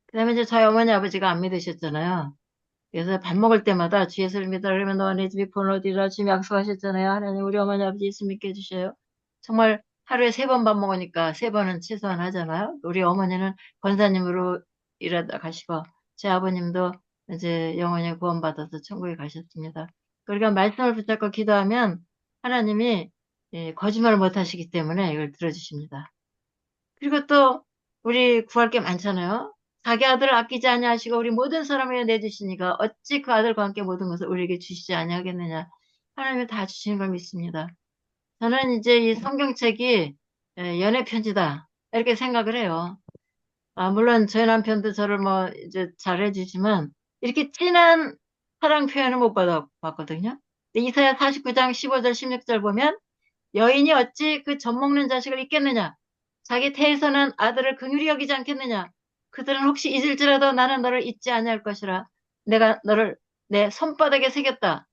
그 다음에 이제 저희 어머니 아버지가 안 믿으셨잖아요. 그래서 밥 먹을 때마다 주 예수를 믿으라 그러면 너와 내 집이 본어디라 주님 약속하셨잖아요. 하나님 우리 어머니 아버지 예수 믿게 해주셔요. 정말 하루에 3번 밥 먹으니까 3번은 최소한 하잖아요. 우리 어머니는 권사님으로 일하다 가시고 제 아버님도 이제 영원히 구원받아서 천국에 가셨습니다. 우리가 말씀을 붙잡고 기도하면 하나님이 거짓말을 못 하시기 때문에 이걸 들어주십니다. 그리고 또 우리 구할 게 많잖아요. 자기 아들을 아끼지 아니하시고 우리 모든 사람을 위해 내주시니까 어찌 그 아들과 함께 모든 것을 우리에게 주시지 아니하겠느냐. 하나님이 다 주시는 걸 믿습니다. 저는 이제 이 성경책이 연애 편지다 이렇게 생각을 해요. 물론 저희 남편도 저를 뭐 이제 잘해주지만 이렇게 진한 사랑 표현을 못 받아봤거든요. 이사야 49장 15절 16절 보면 여인이 어찌 그 젖먹는 자식을 잊겠느냐. 자기 태에서 난 아들을 긍휼히 여기지 않겠느냐. 그들은 혹시 잊을지라도 나는 너를 잊지 아니할 것이라. 내가 너를 내 손바닥에 새겼다.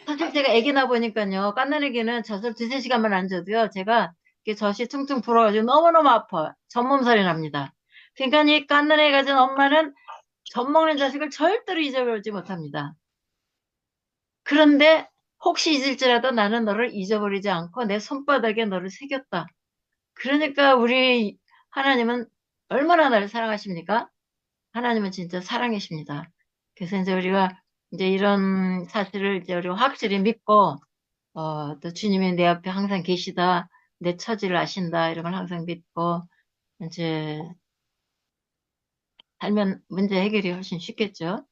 사실 제가 애기 낳아보니까요. 갓난애기는 젖을 2-3시간만 안 줘도요. 제가 이렇게 젖이 퉁퉁 불어가지고 너무너무 아파요. 전몸살이 납니다. 그러니까 이 갓난애 가진 엄마는 젖먹는 자식을 절대로 잊어버리지 못합니다. 그런데 혹시 잊을지라도 나는 너를 잊어버리지 않고 내 손바닥에 너를 새겼다. 그러니까 우리 하나님은 얼마나 나를 사랑하십니까? 하나님은 진짜 사랑이십니다. 그래서 이제 우리가 이제 이런 사실을 이제 우리가 확실히 믿고, 또 주님이 내 앞에 항상 계시다, 내 처지를 아신다, 이런 걸 항상 믿고, 이제 살면 문제 해결이 훨씬 쉽겠죠.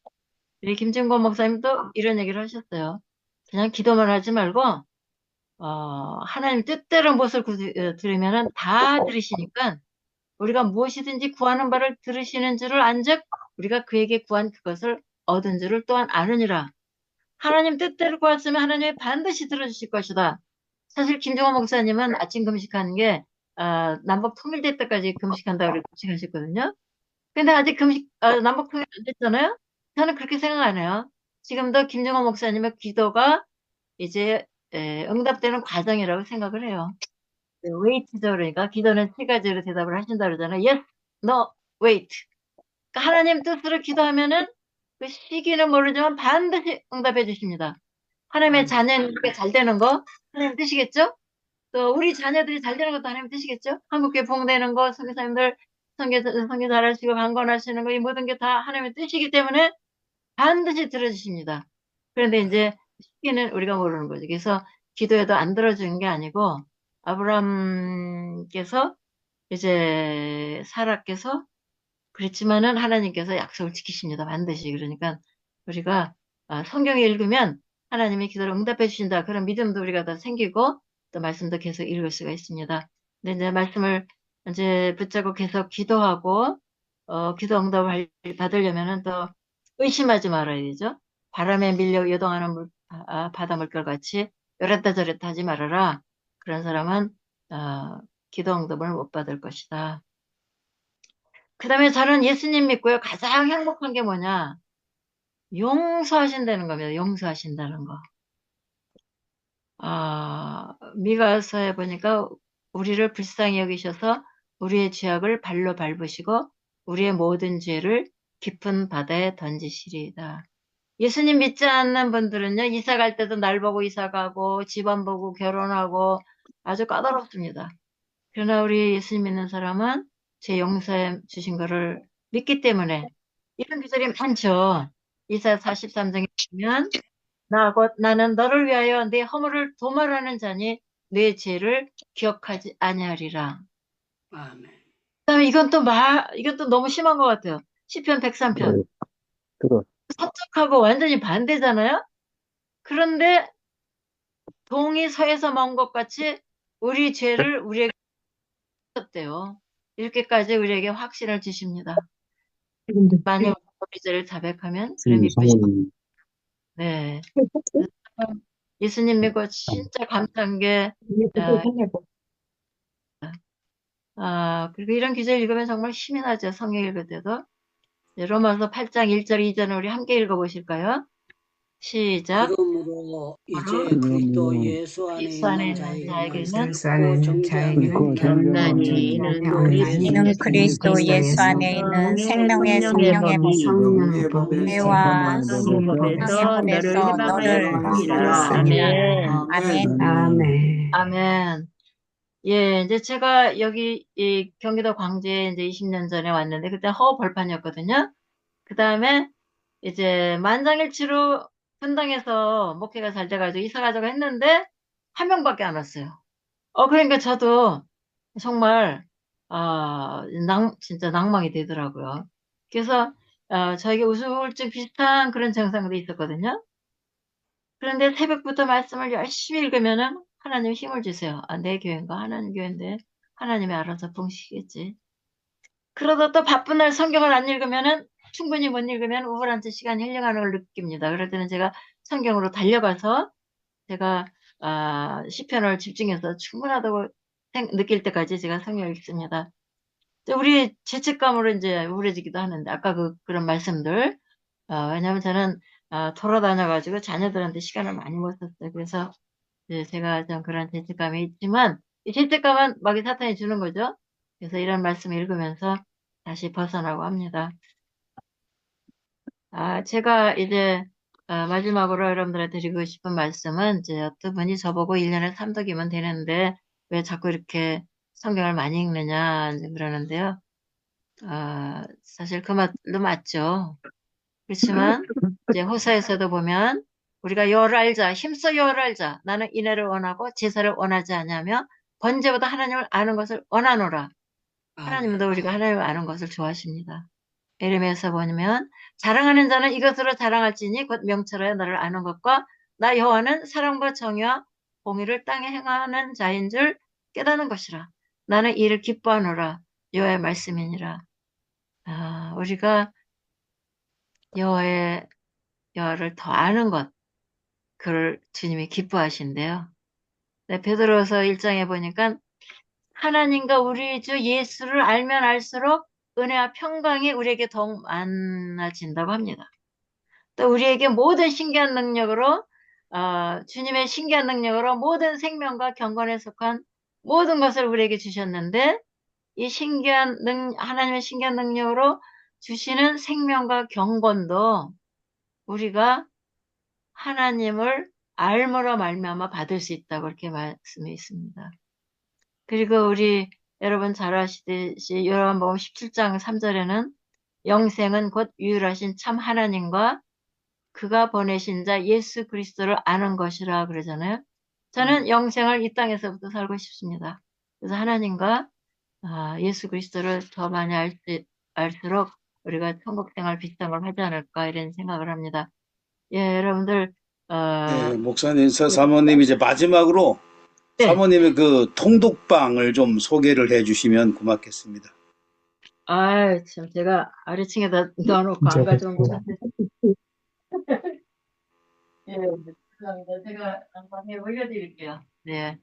우리 김진권 목사님도 이런 얘기를 하셨어요. 그냥 기도만 하지 말고, 하나님 뜻대로 무엇을 들으면은 다 들으시니까 우리가 무엇이든지 구하는 바를 들으시는 줄을 안즉 우리가 그에게 구한 그것을 얻은 줄을 또한 아느니라. 하나님 뜻대로 구했으면 하나님이 반드시 들어주실 것이다. 사실 김종호 목사님은 아침 금식하는 게 남북 통일될 때까지 금식한다고 그렇게 금식하셨거든요. 근데 아직 남북 통일 안 됐잖아요. 저는 그렇게 생각 안 해요. 지금도 김종호 목사님의 기도가 이제 응답되는 과정이라고 생각을 해요. 웨이트죠. 그러니까 기도는 세 가지로 대답을 하신다 그러잖아요. Yes, no, wait. 그러니까 하나님 뜻으로 기도하면은 그 시기는 모르지만 반드시 응답해 주십니다. 하나님의 자녀님께 잘 되는 거 하나님 뜻이겠죠? 또 우리 자녀들이 잘 되는 것도 하나님 뜻이겠죠? 한국교회 봉되는 거, 선교사님들 선교 잘하시고 강건하시는 거 이 모든 게 다 하나님의 뜻이기 때문에 반드시 들어주십니다. 그런데 이제 시기는 우리가 모르는 거죠. 그래서 기도해도 안 들어주는 게 아니고 아브라함께서 이제 사라께서 그랬지만은 하나님께서 약속을 지키십니다. 반드시. 그러니까 우리가 성경을 읽으면 하나님이 기도를 응답해 주신다. 그런 믿음도 우리가 더 생기고 또 말씀도 계속 읽을 수가 있습니다. 근데 이제 말씀을 이제 붙잡고 계속 기도하고 기도 응답을 받으려면은 또 의심하지 말아야 되죠. 바람에 밀려 요동하는 바다 물결 같이 요랬다 저랬다 하지 말아라. 그런 사람은 기도 응답을 못 받을 것이다. 그 다음에 저는 예수님 믿고요. 가장 행복한 게 뭐냐? 용서하신다는 겁니다. 용서하신다는 거. 미가서에 보니까 우리를 불쌍히 여기셔서 우리의 죄악을 발로 밟으시고 우리의 모든 죄를 깊은 바다에 던지시리이다. 예수님 믿지 않는 분들은요, 이사 갈 때도 날 보고 이사 가고, 집안 보고 결혼하고, 아주 까다롭습니다. 그러나 우리 예수님 믿는 사람은 제 용서해 주신 거를 믿기 때문에, 이런 구절이 많죠. 이사 43장에 보면, 나는 너를 위하여 내 허물을 도말하는 자니, 내 죄를 기억하지 아니하리라. 아멘. 그다음에 이건 또 너무 심한 것 같아요. 시편 103편. 서쪽하고 완전히 반대잖아요? 그런데 동이 서에서 먼 것 같이 우리 죄를 우리에게 줬대요. 이렇게까지 우리에게 확신을 주십니다. 만약 우리 죄를 자백하면 그럼 이쁘시고 네. 예수님 믿고 진짜 감사한 게 그리고 이런 기절 읽으면 정말 힘이 나죠. 성경 읽을 때도. 로마서 8장 1절 2절을 우리 함께 읽어보실까요? 시작. 그러므로 이제 그리스도 예수 안에 예수 안에 있는 있는 자에게는 자에게는 결코 결단이 정죄함이 없나니 이는 그리스도 예수 안에 있는 생명의 성령의 법, 죄와 법에서 사망의 법에서 너를 해방하였느니라. 아멘. 아멘. 예, 이제 제가 여기 이 경기도 광주에 이제 20년 전에 왔는데 그때 허벌판이었거든요. 그 다음에 이제 만장일치로 분당에서 목회가 잘 돼가지고 이사 가자고 했는데 한 명밖에 안 왔어요. 그러니까 저도 정말 진짜 낭망이 되더라고요. 그래서 저에게 우울증 비슷한 그런 증상도 있었거든요. 그런데 새벽부터 말씀을 열심히 읽으면은 하나님 힘을 주세요. 내 교회인가? 하나님 교회인데 하나님이 알아서 붕시겠지. 그러다 또 바쁜 날 성경을 안 읽으면은 충분히 못 읽으면 우울한 채 시간이 흘러가는 걸 느낍니다. 그럴 때는 제가 성경으로 달려가서 제가 시편을 집중해서 충분하다고 느낄 때까지 제가 성경을 읽습니다. 우리 죄책감으로 이제 우울해지기도 하는데 아까 그런 말씀들 왜냐면 저는 돌아다녀가지고 자녀들한테 시간을 많이 못 썼어요. 그래서 이제 제가 좀 그런 죄책감이 있지만 이 죄책감은 마귀 사탄이 주는 거죠. 그래서 이런 말씀 읽으면서 다시 벗어나고 합니다. 제가 이제 마지막으로 여러분들한테 드리고 싶은 말씀은 이제 어떤 분이 저보고 1년에 3독이면 되는데 왜 자꾸 이렇게 성경을 많이 읽느냐 이제 그러는데요. 사실 그 말도 맞죠. 그렇지만 이제 호사에서도 보면 우리가 열 알자, 힘써 열 알자. 나는 인애를 원하고 제사를 원하지 않냐며 번제보다 하나님을 아는 것을 원하노라. 하나님도 우리가 하나님을 아는 것을 좋아하십니다. 에레미야서 보면 자랑하는 자는 이것으로 자랑할지니 곧 명철하여 나를 아는 것과 나 여호와는 사랑과 정의와 공의를 땅에 행하는 자인 줄 깨닫는 것이라. 나는 이를 기뻐하노라. 여호와의 말씀이니라. 우리가 여호와를 더 아는 것, 그걸 주님이 기뻐하신대요. 네, 베드로서 1장에 보니까 하나님과 우리 주 예수를 알면 알수록 은혜와 평강이 우리에게 더욱 많아진다고 합니다. 또 우리에게 모든 신기한 능력으로 주님의 신기한 능력으로 모든 생명과 경건에 속한 모든 것을 우리에게 주셨는데 이 하나님의 신기한 능력으로 주시는 생명과 경건도 우리가 하나님을 알므로 말미암아 받을 수 있다고 이렇게 말씀해 있습니다. 그리고 우리 여러분 잘 아시듯이 요한복음 17장 3절에는 영생은 곧 유일하신 참 하나님과 그가 보내신 자 예수 그리스도를 아는 것이라 그러잖아요. 저는 영생을 이 땅에서부터 살고 싶습니다. 그래서 하나님과 예수 그리스도를 더 많이 알수록 우리가 천국 생활 비슷한 걸 하지 않을까 이런 생각을 합니다. 예, 여러분들 네, 목사님, 사모님 이제 마지막으로 네. 사모님의 그 통독방을 좀 소개를 해주시면 고맙겠습니다. 참 제가 아래층에다 넣어놓고 안 가져온 것 같아요. 예, 죄송합니다. 제가 한번 올려드릴게요. 네.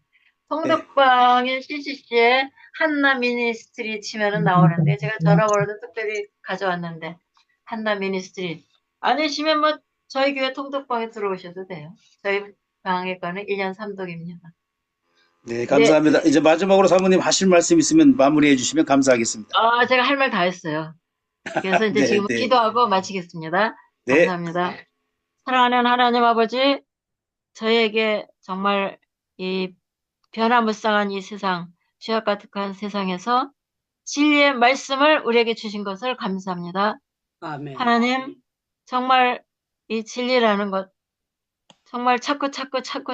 통독방에 CCC에 한나 미니스트리 치면은 나오는데 제가 전화번호도 특별히 가져왔는데 한나 미니스트리 아니시면 뭐 저희 교회 통독방에 들어오셔도 돼요. 저희 방에 거는 1년 3독입니다. 네, 감사합니다. 네. 이제 마지막으로 사모님 하실 말씀 있으면 마무리해 주시면 감사하겠습니다. 제가 할 말 다 했어요. 그래서 이제 네, 지금 네. 기도하고 마치겠습니다. 네. 감사합니다. 사랑하는 하나님 아버지, 저희에게 정말 이 변화무쌍한 이 세상, 죄악 가득한 세상에서 진리의 말씀을 우리에게 주신 것을 감사합니다. 아멘. 하나님, 정말 이 진리라는 것, 정말 찾고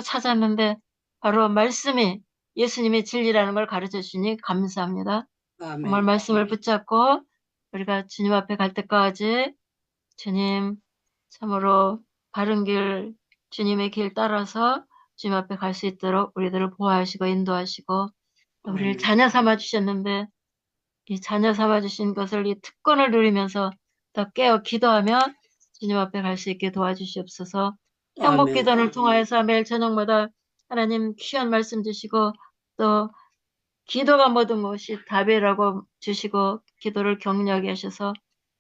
찾았는데 바로 말씀이 예수님의 진리라는 걸 가르쳐 주시니 감사합니다. 아멘. 정말 말씀을 붙잡고 우리가 주님 앞에 갈 때까지 주님 참으로 바른 길, 주님의 길 따라서 주님 앞에 갈 수 있도록 우리들을 보호하시고 인도하시고 우리를 자녀 삼아 주셨는데 이 자녀 삼아 주신 것을 이 특권을 누리면서 더 깨어 기도하며 주님 앞에 갈 수 있게 도와주시옵소서. 행복 기도를 통하여서 매일 저녁마다 하나님 귀한 말씀 주시고 또 기도가 모든 것이 답이라고 주시고 기도를 격려하게 하셔서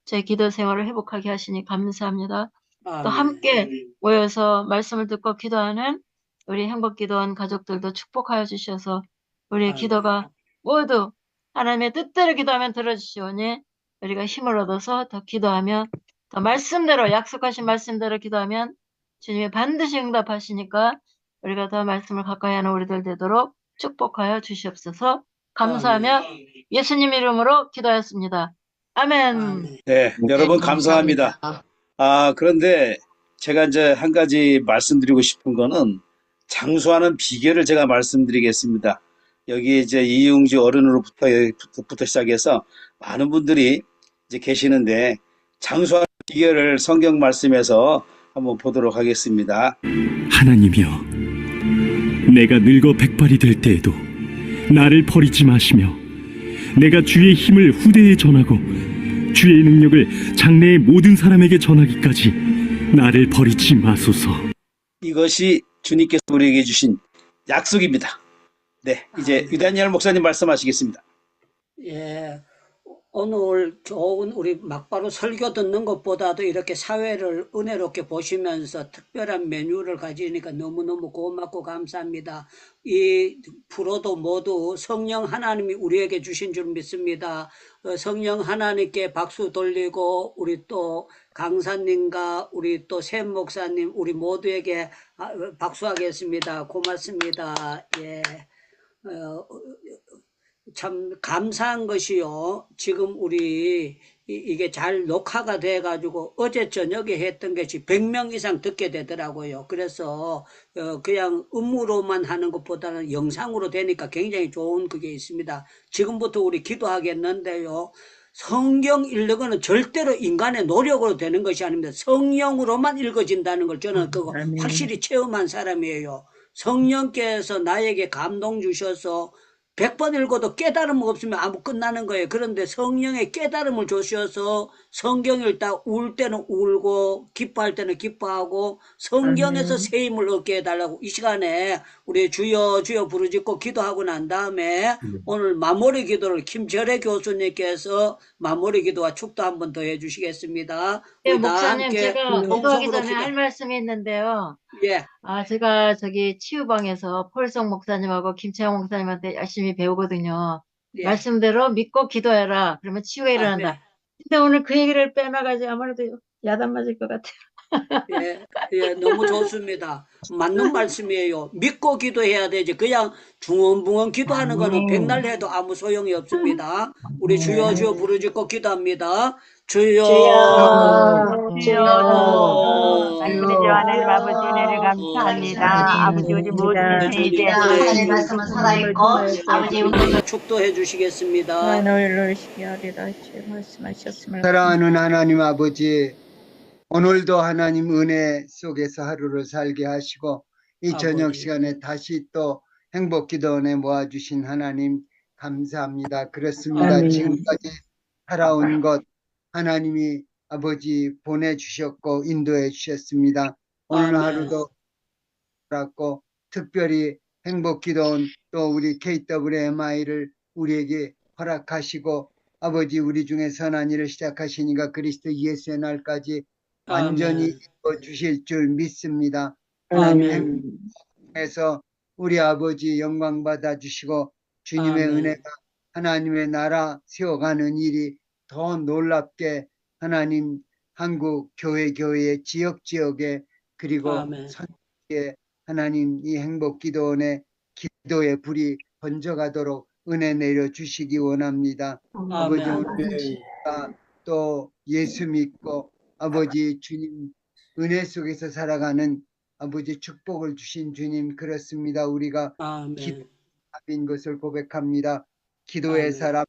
제 기도 생활을 회복하게 하시니 감사합니다. 또 함께 모여서 말씀을 듣고 기도하는 우리 행복기도원 가족들도 축복하여 주셔서 우리의 기도가 모두 하나님의 뜻대로 기도하면 들어주시오니 우리가 힘을 얻어서 더 기도하며 더 말씀대로 약속하신 말씀대로 기도하면 주님이 반드시 응답하시니까 우리가 더 말씀을 가까이 하는 우리들 되도록 축복하여 주시옵소서. 감사하며 예수님 이름으로 기도하였습니다. 아멘. 네, 여러분 감사합니다. 그런데 제가 이제 한 가지 말씀드리고 싶은 거는 장수하는 비결을 제가 말씀드리겠습니다. 여기 이제 이용주 어른으로부터 시작해서 많은 분들이 이제 계시는데 장수하는 비결을 성경 말씀에서 한번 보도록 하겠습니다. 하나님이여, 내가 늙어 백발이 될 때에도 나를 버리지 마시며 내가 주의 힘을 후대에 전하고 주의 능력을 장래의 모든 사람에게 전하기까지 나를 버리지 마소서. 이것이 주님께서 우리에게 주신 약속입니다. 네, 이제 유다니엘 목사님 말씀하시겠습니다. 예, 오늘 좋은 우리 막바로 설교 듣는 것보다도 이렇게 사회를 은혜롭게 보시면서 특별한 메뉴를 가지니까 너무너무 고맙고 감사합니다. 이 프로도 모두 성령 하나님이 우리에게 주신 줄 믿습니다. 성령 하나님께 박수 돌리고 우리 또 강사님과 우리 또 샘 목사님 우리 모두에게 박수하겠습니다. 고맙습니다. 예. 참 감사한 것이요. 지금 우리 이게 잘 녹화가 돼가지고 어제 저녁에 했던 것이 100명 이상 듣게 되더라고요. 그래서 그냥 음으로만 하는 것보다는 영상으로 되니까 굉장히 좋은 그게 있습니다. 지금부터 우리 기도하겠는데요. 성경 읽는 거는 절대로 인간의 노력으로 되는 것이 아닙니다. 성령으로만 읽어진다는 걸 저는 그거 확실히 체험한 사람이에요. 성령께서 나에게 감동 주셔서 100번 읽어도 깨달음 없으면 아무 끝나는 거예요. 그런데 성령의 깨달음을 주셔서 성경 읽다 울 때는 울고 기뻐할 때는 기뻐하고 성경에서 새 힘을 얻게 해달라고 이 시간에 우리 주여 주여 부르짖고 기도하고 난 다음에 오늘 마무리 기도를 김절애 교수님께서 마무리 기도와 축도 한 번 더 해주시겠습니다. 네, 우리 다 목사님, 함께 제가 기도하기 통성으로 전에 기도. 할 말씀이 있는데요. 예, 제가 저기 치유방에서 폴성 목사님하고 김채영 목사님한테 열심히 배우거든요. 예. 말씀대로 믿고 기도해라. 그러면 치유가 일어난다. 아멘. 근데 오늘 그 얘기를 빼놔가지고 아무래도 야단 맞을 것 같아요. 예, 예, 너무 좋습니다. 맞는 말씀이에요. 믿고 기도해야 되지. 그냥 중언부언 기도하는 거는 백날 해도 아무 소용이 없습니다. 우리 주여 주여 부르짖고 기도합니다. 주여 주여, 말씀이 하나님 아버지 은혜를 감사합니다. 아버지 우리 모든 이제 하나님의 말씀은 살아있고 아버지 축도해 주시겠습니다. 하늘 노시기하리라 주 말씀하셨음을 사랑하는 하나님 아버지, 오늘도 하나님 은혜 속에서 하루를 살게 하시고 이 저녁 아버지. 시간에 다시 또 행복기도원에 모아주신 하나님 감사합니다. 그렇습니다. 지금까지 살아온 것 하나님이 아버지 보내주셨고 인도해 주셨습니다. 오늘 아멘. 하루도 살았고 특별히 행복기도원 또 우리 KWMI를 우리에게 허락하시고 아버지 우리 중에 선한 일을 시작하시니까 그리스도 예수의 날까지 완전히 이루어 주실 줄 믿습니다. 하나님 행복에서 우리 아버지 영광 받아 주시고 주님의 아멘. 은혜가 하나님의 나라 세워가는 일이 더 놀랍게 하나님 한국 교회의 지역에 그리고 아멘. 선교에 하나님 이 행복기도원의 기도의 불이 번져가도록 은혜 내려 주시기 원합니다. 아버지 아멘. 우리가 또 예수 믿고 아버지 주님 은혜 속에서 살아가는 아버지 축복을 주신 주님 그렇습니다. 우리가 아멘. 기도인 것을 고백합니다. 기도의 아멘. 사람,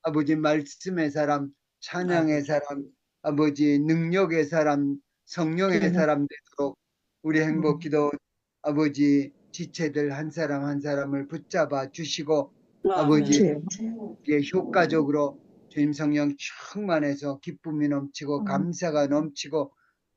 아버지 말씀의 사람, 찬양의 아멘. 사람, 아버지 능력의 사람, 성령의 사람 되도록 우리 행복기도 아버지 지체들 한 사람 한 사람을 붙잡아 주시고 아버지 효과적으로 주님 성령 충만해서 기쁨이 넘치고 감사가 넘치고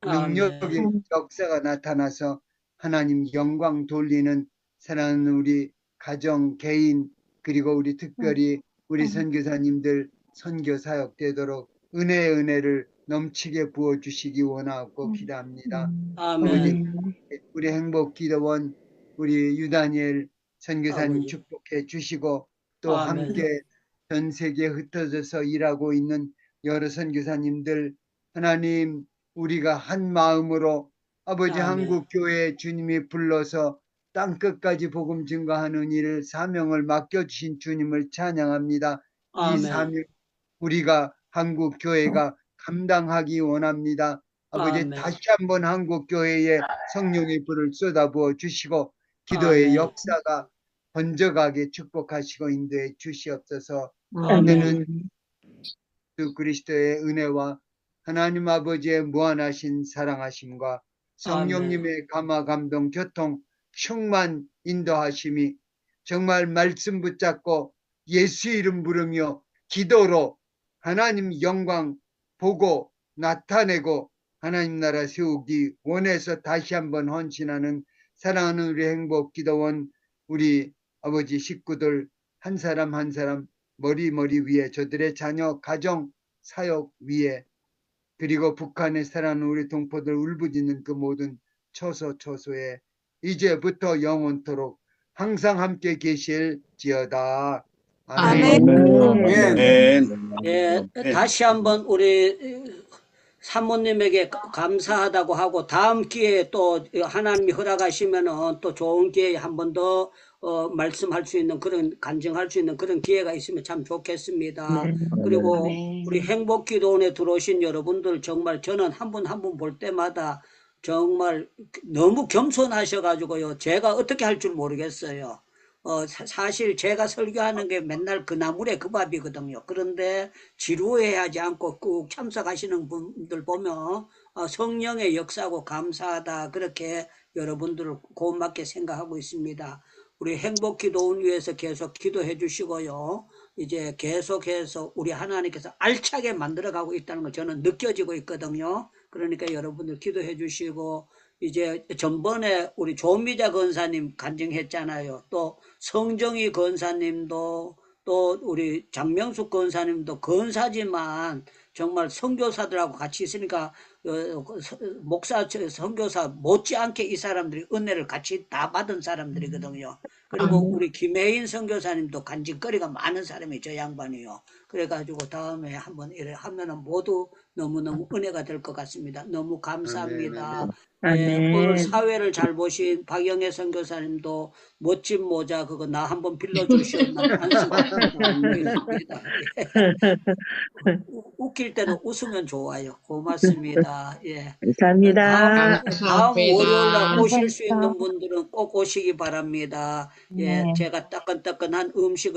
능력적인 역사가 나타나서 하나님 영광 돌리는 사랑하는 우리 가정 개인 그리고 우리 특별히 우리 선교사님들 선교 사역 되도록 은혜의 은혜를 넘치게 부어주시기 원하고 기도합니다. 아버지 우리 행복기도원 우리 유다니엘 선교사님 아버지. 축복해 주시고 또 아멘. 함께 전 세계에 흩어져서 일하고 있는 여러 선교사님들 하나님 우리가 한 마음으로 아버지 아멘. 한국 교회에 주님이 불러서 땅 끝까지 복음 증거하는 일을 사명을 맡겨주신 주님을 찬양합니다. 이 아멘. 사명 우리가 한국 교회가 감당하기 원합니다. 아버지 아멘. 다시 한번 한국 교회에 성령의 불을 쏟아부어 주시고 기도의 아멘. 역사가 번져가게 축복하시고 인도해 주시옵소서. 아멘. 때는 주 그리스도의 은혜와 하나님 아버지의 무한하신 사랑하심과 성령님의 감화 감동 교통 충만 인도하심이 정말 말씀 붙잡고 예수 이름 부르며 기도로 하나님 영광 보고 나타내고 하나님 나라 세우기 원해서 다시 한번 헌신하는 사랑하는 우리 행복기도원 우리 아버지 식구들 한 사람 한 사람 머리 위에 저들의 자녀 가정 사역 위에 그리고 북한에 살아가는 우리 동포들 울부짖는 그 모든 처소에 이제부터 영원토록 항상 함께 계실지어다. 아멘. 예, 다시 한번 우리 사모님에게 감사하다고 하고 다음 기회에 또 하나님이 허락하시면은 또 좋은 기회에 한 번 더 말씀할 수 있는 그런 간증할 수 있는 그런 기회가 있으면 참 좋겠습니다. 그리고 우리 행복기도원에 들어오신 여러분들 정말 저는 한 분 한 분 볼 때마다 정말 너무 겸손하셔가지고요. 제가 어떻게 할 줄 모르겠어요. 사실 제가 설교하는 게 맨날 그 나물에 그 밥이거든요. 그런데 지루해하지 않고 꾹 참석하시는 분들 보면 성령의 역사고 감사하다 그렇게 여러분들을 고맙게 생각하고 있습니다. 우리 행복기도원 위해서 계속 기도해 주시고요. 이제 계속해서 우리 하나님께서 알차게 만들어가고 있다는 걸 저는 느껴지고 있거든요. 그러니까 여러분들 기도해 주시고 이제 전번에 우리 조미자 권사님 간증했잖아요. 또 성정희 권사님도 또 우리 장명숙 권사님도 권사지만 정말 선교사들하고 같이 있으니까 목사 선교사 못지않게 이 사람들이 은혜를 같이 다 받은 사람들이거든요. 그리고 우리 김혜인 선교사님도 간직거리가 많은 사람이 저 양반이요. 그래가지고 다음에 한번 이래 하면은 모두 너무너무 은혜가 될 것 같습니다. 너무 감사합니다. 예, 오늘 사회를 잘 보신 박영애 선교사님도 멋진 모자 그거 나 한번 빌려주시면 안쓰럽습니다. 웃길 때는 웃으면 좋아요. 고맙습니다. 예. 감사합니다. 다음 월요일날 오실 수 있는 분들은 꼭 오시기 바랍니다. 예, 제가 따끈따끈한 음식을